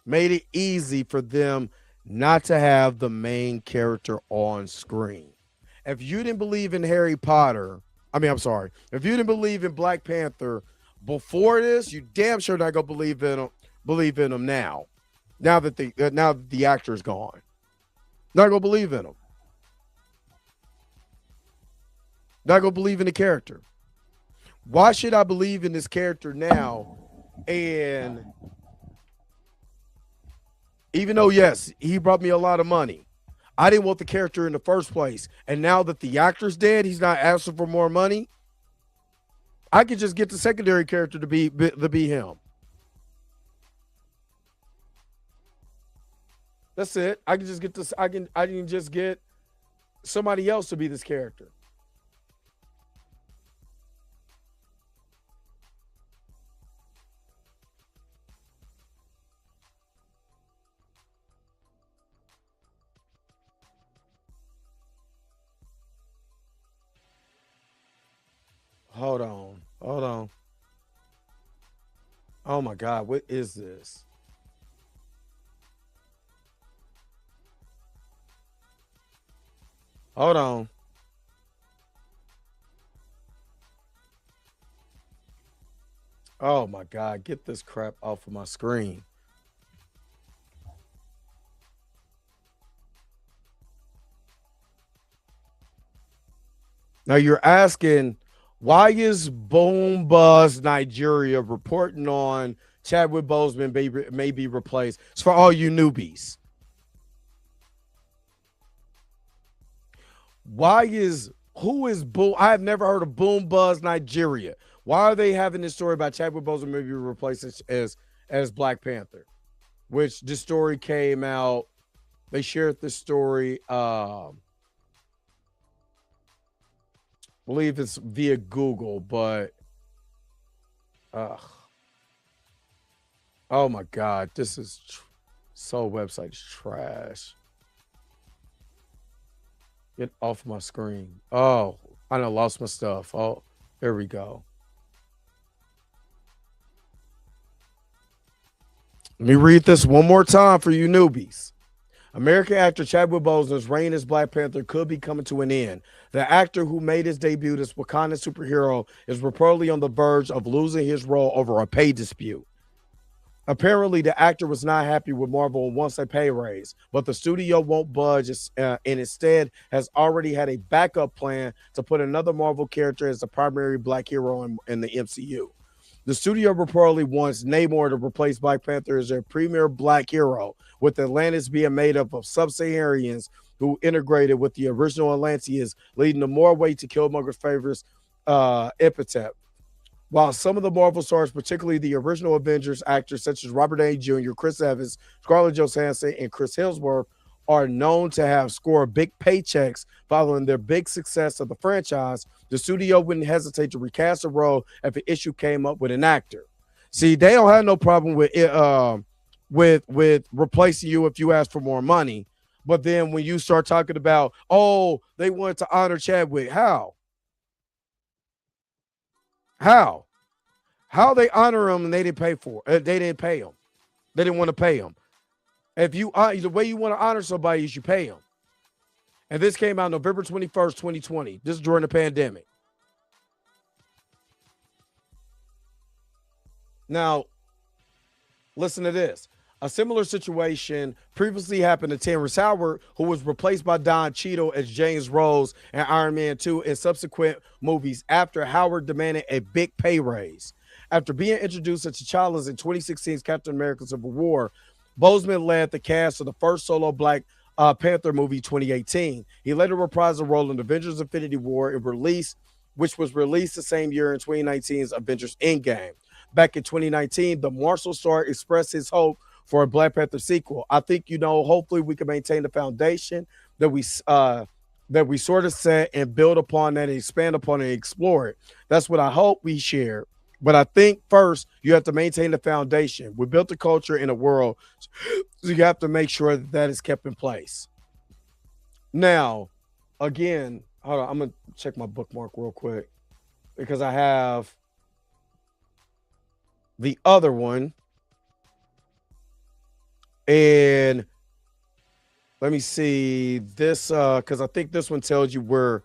Made it easy for them not to have the main character on screen. If you didn't believe in Harry Potter, if you didn't believe in Black Panther before this, you damn sure not gonna believe in him now. Now that the actor's gone. Not gonna believe in him. Not gonna believe in the character. Why should I believe in this character now? And even though, yes, he brought me a lot of money, I didn't want the character in the first place. And now that the actor's dead, he's not asking for more money. I could just get the secondary character to be him. That's it. I can just get this. I can just get somebody else to be this character. Hold on. Hold on. Oh my God, what is this? Hold on. Oh my God, get this crap off of my screen. Now you're asking, why is Boom Buzz Nigeria reporting on Chadwick Boseman may be replaced? It's for all you newbies. Who is Boom? I have never heard of Boom Buzz Nigeria. Why are they having this story about Chadwick Boseman may be replaced as Black Panther? Which this story came out. They shared this story. I believe it's via Google, but oh my God, this is so website is trash. Get off my screen. Oh, I done lost my stuff. Oh, there we go. Let me read this one more time for you newbies. American actor Chadwick Boseman's reign as Black Panther could be coming to an end. The actor who made his debut as Wakandan superhero is reportedly on the verge of losing his role over a pay dispute. Apparently, the actor was not happy with Marvel and wants a pay raise, but the studio won't budge and instead has already had a backup plan to put another Marvel character as the primary Black hero in the MCU. The studio reportedly wants Namor to replace Black Panther as their premier Black hero, with Atlantis being made up of sub-Saharians who integrated with the original Atlanteans, leading to more weight to Killmonger's favorites epithet. While some of the Marvel stars, particularly the original Avengers actors such as Robert Downey Jr., Chris Evans, Scarlett Johansson, and Chris Hemsworth, are known to have scored big paychecks following their big success of the franchise, the studio wouldn't hesitate to recast a role if an issue came up with an actor. See, they don't have no problem with it, with replacing you if you ask for more money. But then when you start talking about, oh, they wanted to honor Chadwick, how? How they honor him and they didn't pay for it? They didn't pay him. They didn't want to pay him. If you the way you want to honor somebody is you pay him. And this came out November 21st, 2020. This is during the pandemic. Now, listen to this. A similar situation previously happened to Terrence Howard, who was replaced by Don Cheadle as James Rose in Iron Man 2 in subsequent movies after Howard demanded a big pay raise. After being introduced as T'Challa in 2016's Captain America Civil War, Boseman led the cast of the first solo Black Panther movie 2018. He later reprised the role in Avengers Infinity War which was released the same year in 2019's Avengers Endgame. Back in 2019, the Marshall star expressed his hope for a Black Panther sequel. I think, hopefully we can maintain the foundation that we sort of set and build upon that and expand upon and explore it. That's what I hope we share. But I think first you have to maintain the foundation. We built a culture in a world, so you have to make sure that is kept in place. Now, again, hold on, I'm going to check my bookmark real quick because I have the other one. And let me see this, because I think this one tells you where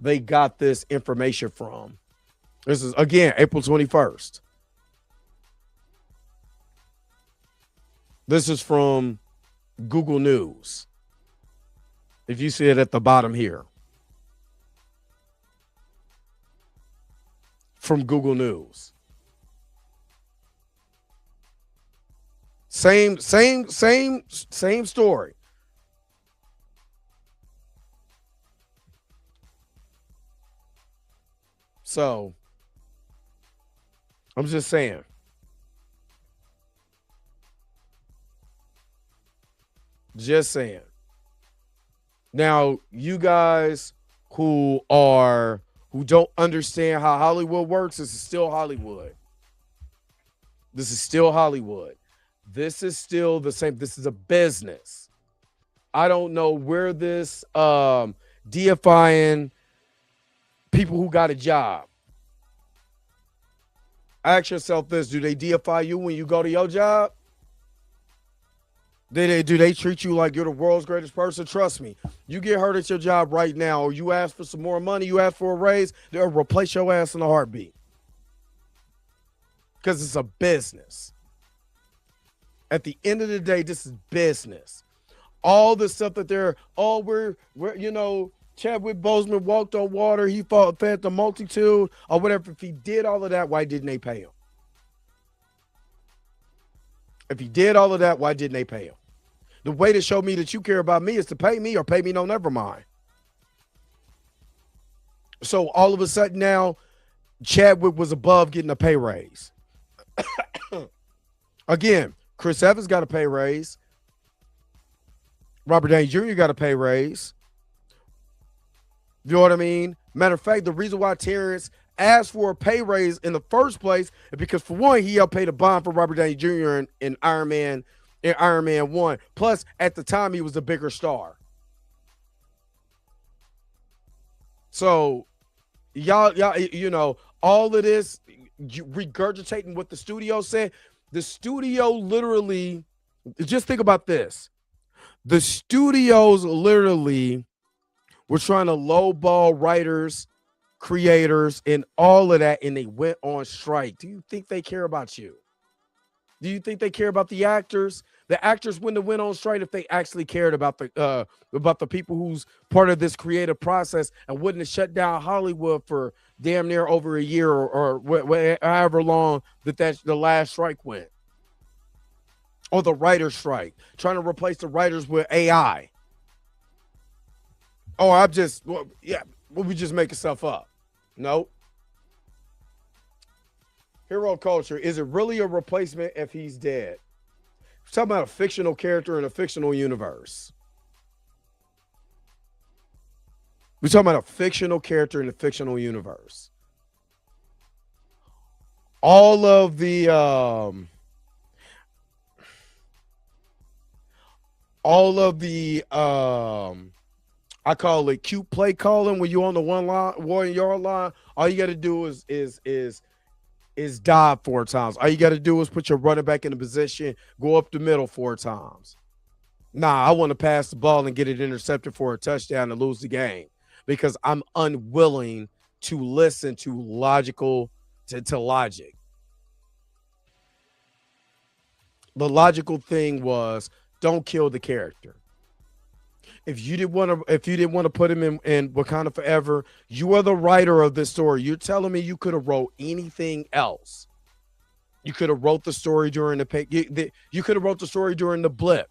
they got this information from. This is, again, April 21st. This is from Google News. If you see it at the bottom here. From Google News. Same story. So I'm just saying. Just saying. Now, you guys who don't understand how Hollywood works, this is still Hollywood. This is still Hollywood. This is still the same. This is a business. I don't know where this deifying people who got a job. Ask yourself this: do they deify you when you go to your job? Do they treat you like you're the world's greatest person? Trust me, you get hurt at your job right now, or you ask for some more money, you ask for a raise, they'll replace your ass in a heartbeat. Because it's a business. At the end of the day, this is business. All the stuff that we're Chadwick Boseman walked on water, he fed the multitude, or whatever. If he did all of that, why didn't they pay him? If he did all of that, why didn't they pay him? The way to show me that you care about me is to pay me, or pay me no, never mind. So all of a sudden now, Chadwick was above getting a pay raise. Again, Chris Evans got a pay raise. Robert Downey Jr. got a pay raise. You know what I mean? Matter of fact, the reason why Terrence asked for a pay raise in the first place is because, for one, he helped pay the bond for Robert Downey Jr. in Iron Man 1. Plus, at the time, he was a bigger star. So, y'all, all of this, regurgitating what the studio said, the studio literally, just think about this. The studios literally were trying to lowball writers, creators, and all of that, and they went on strike. Do you think they care about you? Do you think they care about the actors? The actors wouldn't have went on strike if they actually cared about the people who's part of this creative process, and wouldn't have shut down Hollywood for damn near over a year or however long that the last strike went. Or the writer's strike, trying to replace the writers with AI. Oh, we just making stuff up. No. Hero culture, is it really a replacement if he's dead? We're talking about a fictional character in a fictional universe. We're talking about a fictional character in a fictional universe. All of the I call it cute play calling, when you on the 1 yard line. All you got to do is dive 4 times. All you got to do is put your running back in a position, go up the middle 4 times. Nah, I want to pass the ball and get it intercepted for a touchdown and lose the game, because I'm unwilling to listen to logic. The logical thing was, don't kill the character. If you didn't want to put him in Wakanda Forever, you are the writer of this story. You're telling me you could have wrote anything else. You could have wrote the story during you could have wrote the story during the blip.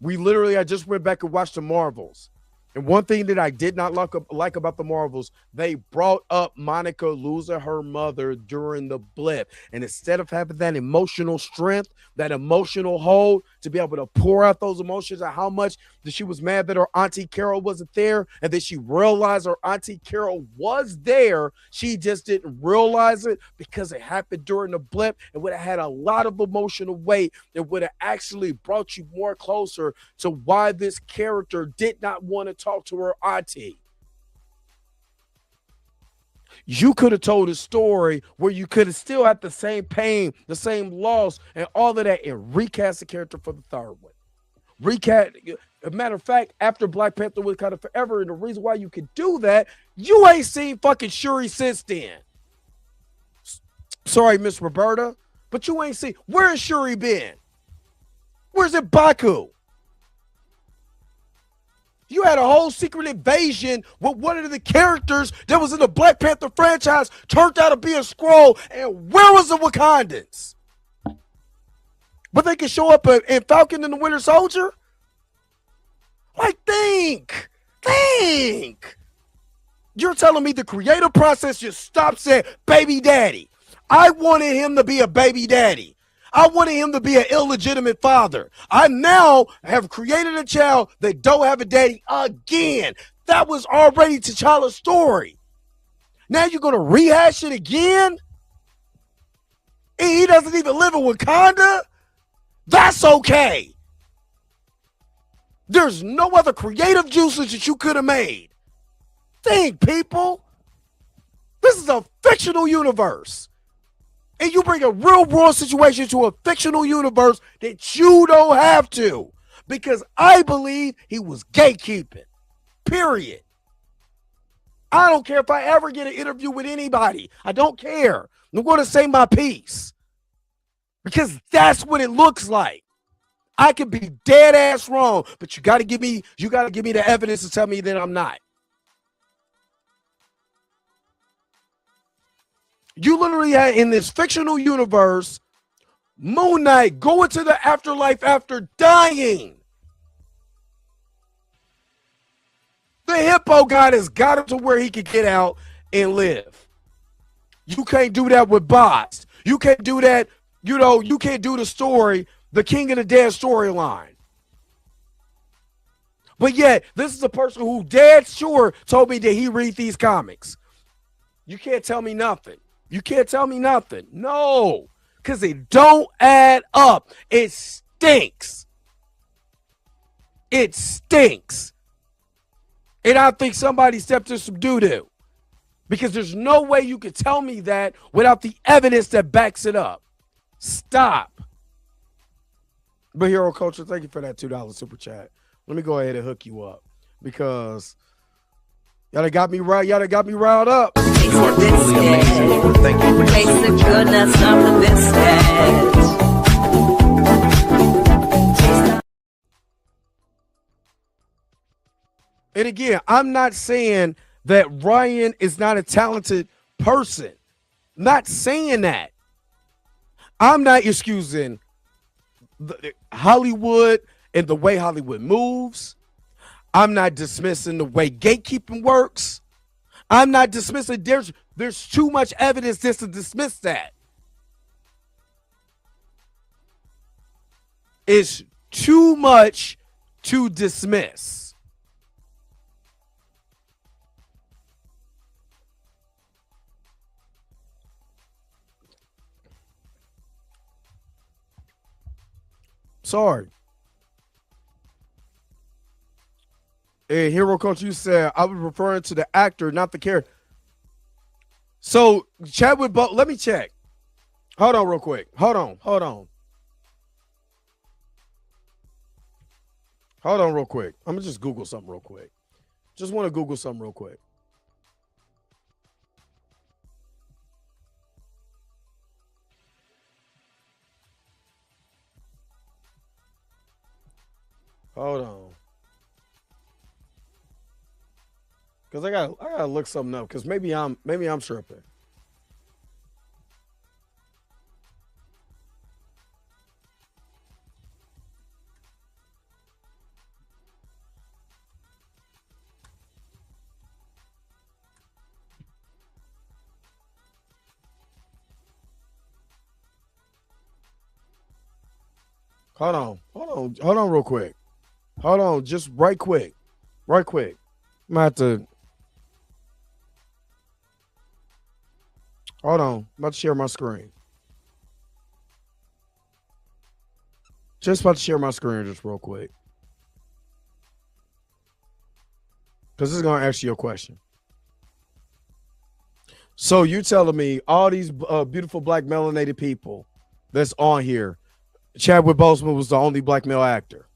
I just went back and watched the Marvels. And one thing that I did not like about the Marvels, they brought up Monica losing her mother during the blip. And instead of having that emotional strength, that emotional hold to be able to pour out those emotions and how much that she was mad that her Auntie Carol wasn't there, and then she realized her Auntie Carol was there, she just didn't realize it because it happened during the blip. It would have had a lot of emotional weight. It would have actually brought you more closer to why this character did not want to talk to her auntie. You could have told a story where you could have still had the same pain, the same loss, and all of that, and recast the character for the third one. Recast. As a matter of fact, after Black Panther Wakanda Forever, and the reason why you could do that, you ain't seen fucking Shuri since then. Sorry, Miss Roberta, but you ain't seen. Where has Shuri been? Where's it Baku? You had a whole secret invasion with one of the characters that was in the Black Panther franchise turned out to be a Skrull, and where was the Wakandans? But they can show up in Falcon and the Winter Soldier? Like, think. You're telling me the creative process just stops at baby daddy. I wanted him to be a baby daddy. I wanted him to be an illegitimate father. I now have created a child that don't have a daddy again. That was already T'Challa's story. Now you're going to rehash it again? And he doesn't even live in Wakanda? That's okay. There's no other creative juices that you could have made. Think, people. This is a fictional universe. And you bring a real world situation to a fictional universe that you don't have to. Because I believe he was gatekeeping. Period. I don't care if I ever get an interview with anybody. I don't care. I'm going to say my piece. Because that's what it looks like. I could be dead ass wrong, but you got to give me the evidence to tell me that I'm not. You literally had in this fictional universe, Moon Knight go into the afterlife after dying. The hippo god has got him to where he can get out and live. You can't do that with bots. You can't do that, you can't do the story, the King of the Dead storyline. But yet, this is a person who dead sure told me that he read these comics. You can't tell me nothing. You can't tell me nothing. No, because it don't add up. It stinks. It stinks. And I think somebody stepped in some doo-doo. Because there's no way you could tell me that without the evidence that backs it up. Stop. But Hero Culture, thank you for that $2 super chat. Let me go ahead and hook you up. Because y'all done got me right. Y'all done got me riled up. Taste the biscuit. Thank you. Taste the goodness of the biscuit. And again, I'm not saying that Ryan is not a talented person. I'm not saying that. I'm not excusing Hollywood and the way Hollywood moves. I'm not dismissing the way gatekeeping works. I'm not dismissing. There's too much evidence just to dismiss that. It's too much to dismiss. Sorry. And Hero Coach, you said I was referring to the actor, not the character. So Chadwick Boseman, let me check. Hold on real quick. Hold on real quick. I'm gonna just Google something real quick. Just want to Google something real quick. Hold on. Cause I gotta look something up. Cause maybe I'm tripping. Hold on real quick. Hold on, just right quick. I'm gonna have to. Hold on, I'm about to share my screen. Just about to share my screen just real quick. Because this is going to ask you a question. So you're telling me all these beautiful black melanated people that's on here, Chadwick Boseman was the only black male actor.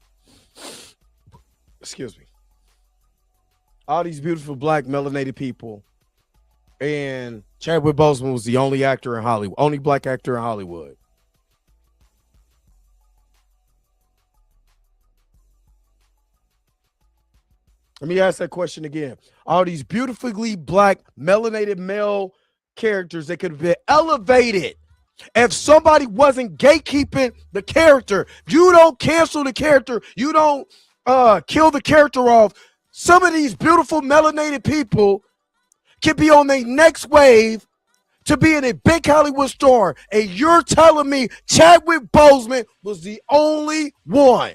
Excuse me. All these beautiful black melanated people, and Chadwick Boseman was the only actor in Hollywood, only black actor in Hollywood. Let me ask that question again. All these beautifully black melanated male characters that could have been elevated. If somebody wasn't gatekeeping the character, you don't cancel the character, you don't kill the character off. Some of these beautiful melanated people can be on their next wave to being a big Hollywood star, and you're telling me Chadwick Boseman was the only one.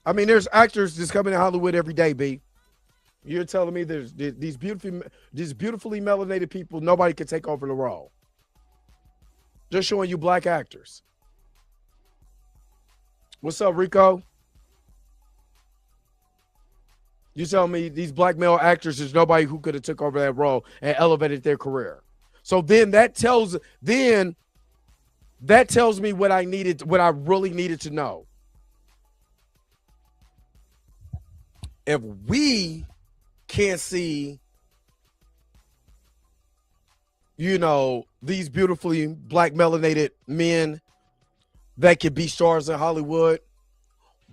I mean, there's actors just coming to Hollywood every day, B. You're telling me there's these beautifully melanated people, nobody can take over the role. Just showing you black actors. What's up, Rico? You telling me these black male actors, there's nobody who could have took over that role and elevated their career. So then that tells me what I really needed to know. If we can't see, these beautifully black melanated men that could be stars in Hollywood,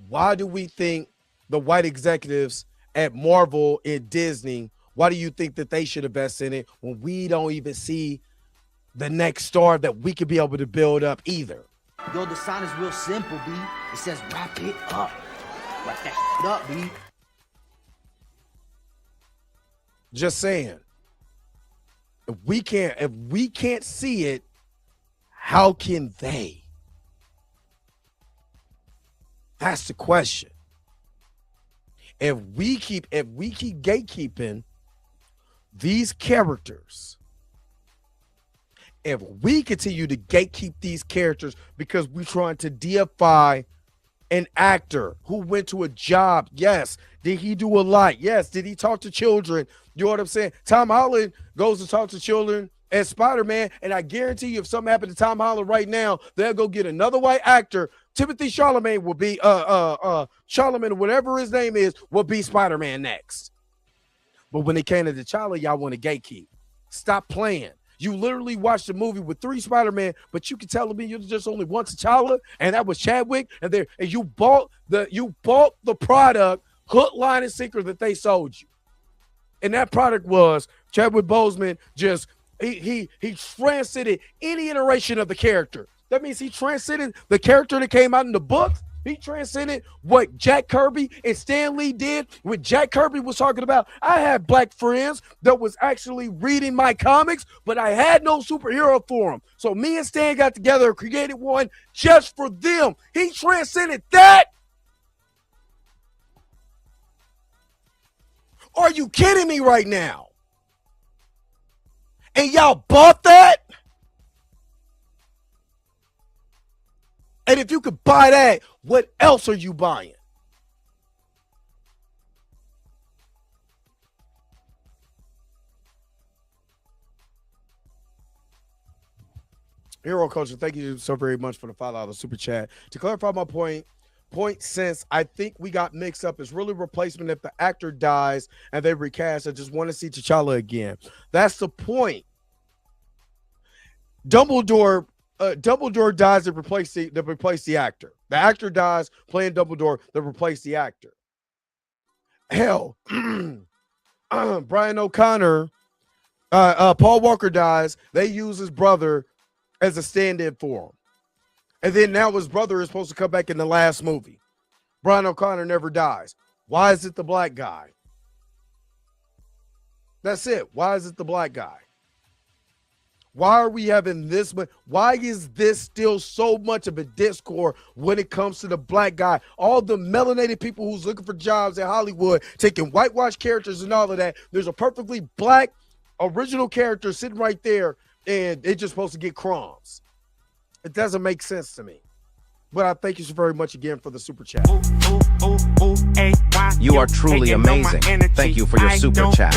why do we think the white executives at Marvel and Disney, why do you think that they should invest in it when we don't even see the next star that we could be able to build up either? Yo, the sign is real simple, B. It says wrap it up. Wrap that shit up, B. Just saying. If we can't see it, how can they? That's the question. If we keep gatekeeping these characters, if we continue to gatekeep these characters because we're trying to deify an actor who went to a job, yes. Did he do a lot? Yes. Did he talk to children? You know what I'm saying? Tom Holland goes to talk to children as Spider-Man, and I guarantee you if something happened to Tom Holland right now, they'll go get another white actor. Timothy Chalamet will be Chalamet, whatever his name is, will be Spider-Man next. But when it came to T'Challa, y'all want to gatekeep. Stop playing. You literally watched a movie with 3 Spider-Man, but you can tell me you just only one T'Challa, and that was Chadwick, and you bought the product, hook, line, and sinker that they sold you. And that product was Chadwick Boseman he transcended any iteration of the character. That means he transcended the character that came out in the books. He transcended what Jack Kirby and Stan Lee did. What Jack Kirby was talking about. I had black friends that was actually reading my comics, but I had no superhero for them. So me and Stan got together and created one just for them. He transcended that. Are you kidding me right now? And y'all bought that? And if you could buy that, what else are you buying? Hero Culture, thank you so very much for the $5 super chat. To clarify my point since I think we got mixed up, it's really replacement if the actor dies and they recast. I just want to see T'Challa again. That's the point. Dumbledore dies to replace the actor. The actor dies playing Dumbledore to replace the actor. Hell, Brian O'Connor, Paul Walker dies. They use his brother as a stand-in for him. And then now his brother is supposed to come back in the last movie. Brian O'Connor never dies. Why is it the black guy? That's it. Why is it the black guy? Why are we having this? Why is this still so much of a discord when it comes to the black guy? All the melanated people who's looking for jobs in Hollywood, taking whitewash characters and all of that. There's a perfectly black original character sitting right there, and they're just supposed to get crumbs. It doesn't make sense to me. But I thank you so very much again for the super chat. You are truly amazing. Thank you for your super chat.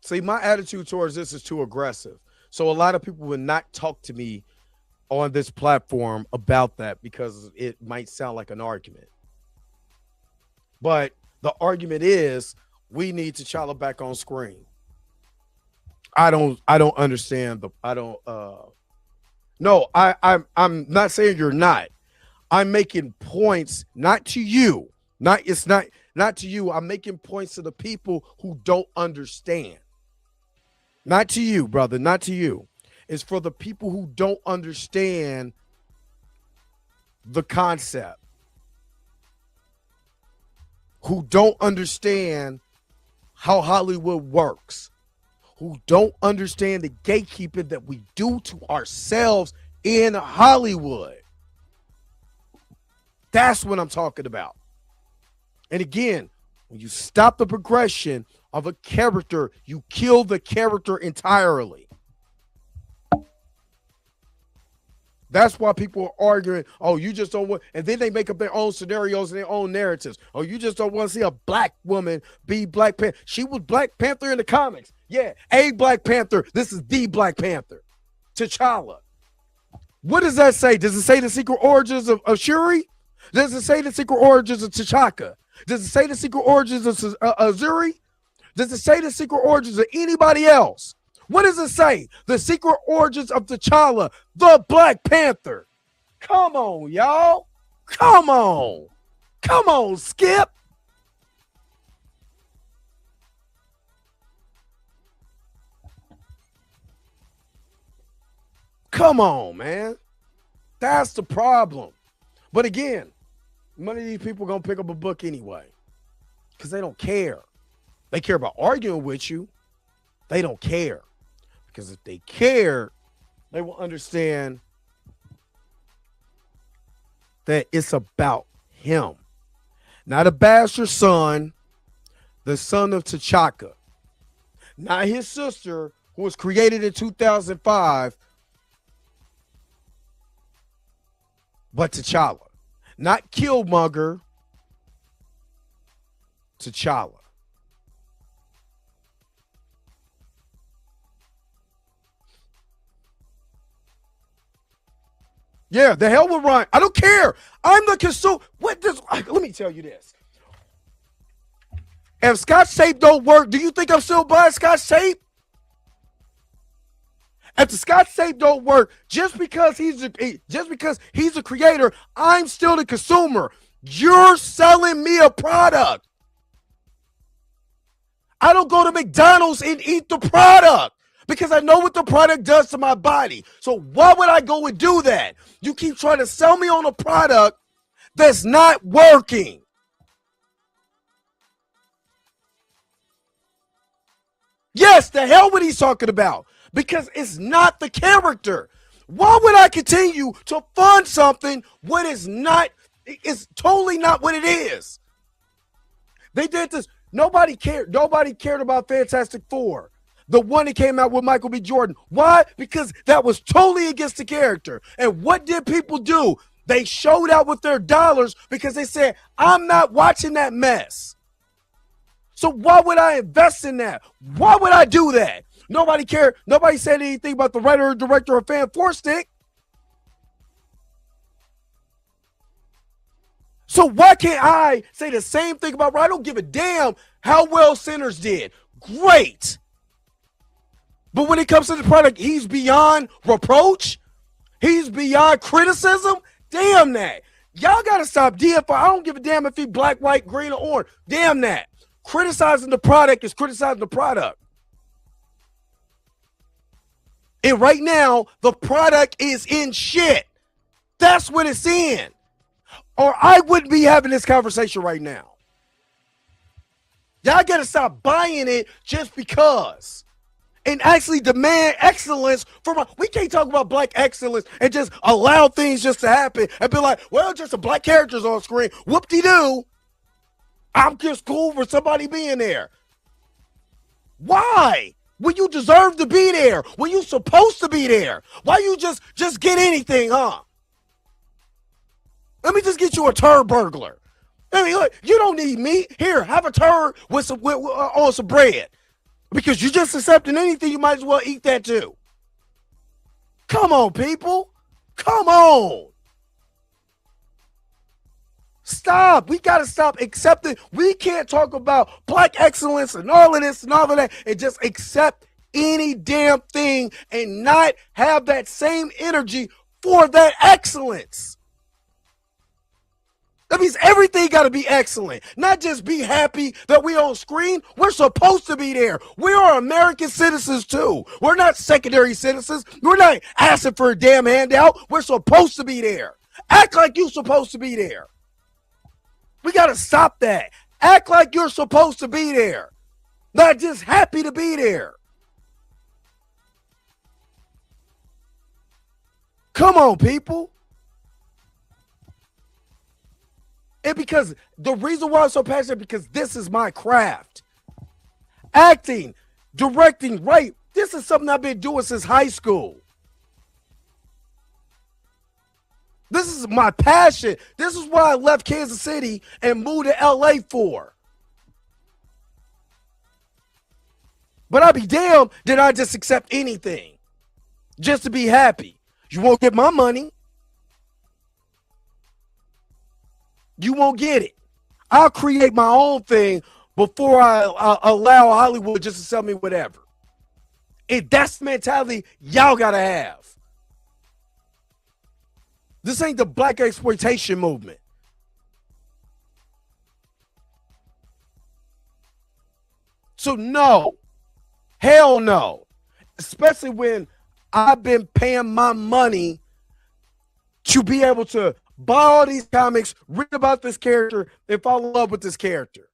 See, my attitude towards this is too aggressive. So a lot of people would not talk to me on this platform about that because it might sound like an argument. But the argument is we need T'Challa back on screen. I don't understand I'm not saying you're not. I'm making points not to you. It's not not to you. I'm making points to the people who don't understand. Not to you, brother, not to you. It's for the people who don't understand the concept, who don't understand how Hollywood works, who don't understand the gatekeeping that we do to ourselves in Hollywood. That's what I'm talking about. And again, when you stop the progression of a character, you kill the character entirely. That's why people are arguing, oh, you just don't want, and then they make up their own scenarios and their own narratives. Oh, you just don't want to see a black woman be Black Panther. She was Black Panther in the comics. Yeah, a Black Panther. This is the Black Panther. T'Challa. What does that say? Does it say the secret origins of Shuri? Does it say the secret origins of T'Chaka? Does it say the secret origins of Azuri? Does it say the secret origins of anybody else? What does it say? The secret origins of T'Challa, the Black Panther. Come on, y'all. Come on. Come on, Skip. Come on, man. That's the problem. But again, none of these people are going to pick up a book anyway because they don't care. They care about arguing with you. They don't care. Because if they cared, they will understand that it's about him. Not a bastard son, the son of T'Chaka. Not his sister, who was created in 2005, but T'Challa. Not Killmonger, T'Challa. Yeah, the hell with Ryan. I don't care. I'm the consumer. Let me tell you this. If Scotch tape don't work, do you think I'm still buying Scotch tape? If the Scotch tape don't work, just because he's a creator, I'm still the consumer. You're selling me a product. I don't go to McDonald's and eat the product because I know what the product does to my body. So why would I go and do that? You keep trying to sell me on a product that's not working. Yes, the hell what he's talking about. Because it's not the character. Why would I continue to fund something when it's not, it's totally not what it is? They did this. Nobody cared. Nobody cared about Fantastic Four. The one that came out with Michael B. Jordan. Why? Because that was totally against the character. And what did people do? They showed out with their dollars because they said, I'm not watching that mess. So why would I invest in that? Why would I do that? Nobody cared. Nobody said anything about the writer or director of Fan Four Stick. So why can't I say the same thing about, I don't give a damn how well Sinners did. Great. But when it comes to the product, he's beyond reproach. He's beyond criticism. Damn that. Y'all got to stop DFI. I don't give a damn if he black, white, green, or orange. Damn that. Criticizing the product is criticizing the product. And right now, the product is in shit. That's what it's in. Or I wouldn't be having this conversation right now. Y'all got to stop buying it just because. And actually demand excellence from we can't talk about black excellence and just allow things just to happen and be like, well, just a black character's on screen. Whoop-de-doo. I'm just cool for somebody being there. Why? When you deserve to be there, when you supposed to be there, why you just get anything, huh? Let me just get you a turd burglar. I mean, look, you don't need meat. Here, have a turd with some on some bread. Because you're just accepting anything, you might as well eat that too. Come on, people. Come on. Stop. We got to stop accepting. We can't talk about black excellence and all of this and all of that and just accept any damn thing and not have that same energy for that excellence. That means everything got to be excellent, not just be happy that we on screen. We're supposed to be there. We are American citizens too. We're not secondary citizens. We're not asking for a damn handout. We're supposed to be there. Act like you're supposed to be there. We got to stop that. Act like you're supposed to be there, not just happy to be there. Come on, people. And because the reason why I'm so passionate, because this is my craft. Acting, directing, right? This is something I've been doing since high school. This is my passion. This is what I left Kansas City and moved to LA for. But I'd be damned did I just accept anything just to be happy. You won't get my money. You won't get it. I'll create my own thing before I allow Hollywood just to sell me whatever. And that's the mentality y'all got to have. This ain't the black exploitation movement. So no, hell no. Especially when I've been paying my money to be able to buy all these comics, read about this character, and fall in love with this character.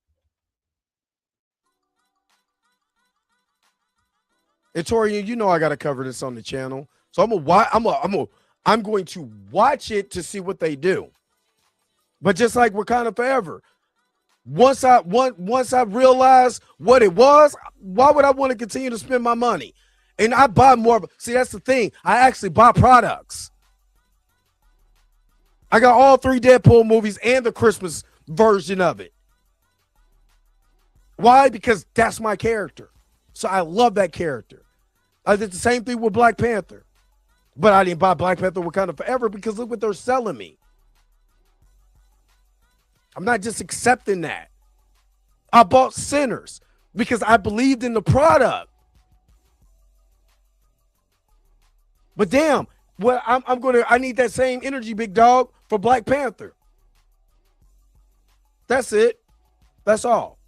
And Torian, you know I gotta cover this on the channel, so I'm going to watch it to see what they do. But just like Wakanda Forever, once I realized what it was, why would I want to continue to spend my money? And I buy more. See, that's the thing. I actually buy products. I got all 3 Deadpool movies and the Christmas version of it. Why? Because that's my character. So I love that character. I did the same thing with Black Panther. But I didn't buy Black Panther Wakanda Forever because look what they're selling me. I'm not just accepting that. I bought Sinners because I believed in the product. But damn, well, I need that same energy, big dog, for Black Panther. That's it. That's all.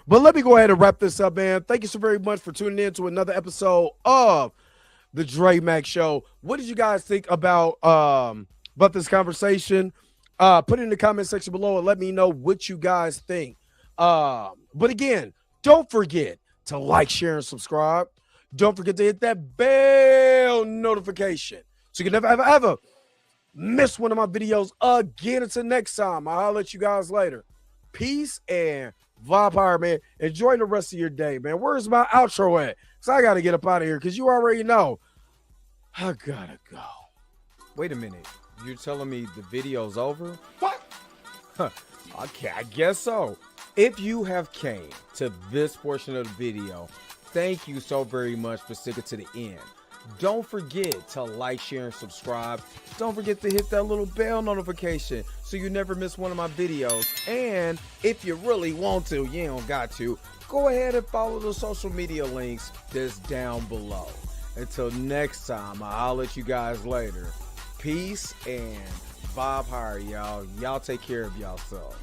But let me go ahead and wrap this up, man. Thank you so very much for tuning in to another episode of the Dre Mac Show. What did you guys think about this conversation? Put it in the comment section below and let me know what you guys think. But again, don't forget to like, share, and subscribe. Don't forget to hit that bell notification so you can never, ever miss one of my videos again. Until next time, I'll let you guys later. Peace and vibe power, man. Enjoy the rest of your day, man. Where's my outro at? Because I got to get up out of here because you already know I got to go. Wait a minute. You're telling me the video's over? What? Okay, I guess so. If you have came to this portion of the video, thank you so very much for sticking to the end. Don't forget to like, share, and subscribe. Don't forget to hit that little bell notification so you never miss one of my videos. And if you really want to, you don't got to, go ahead and follow the social media links that's down below. Until next time, I'll let you guys later. Peace and vibe higher, y'all. Y'all take care of yourself.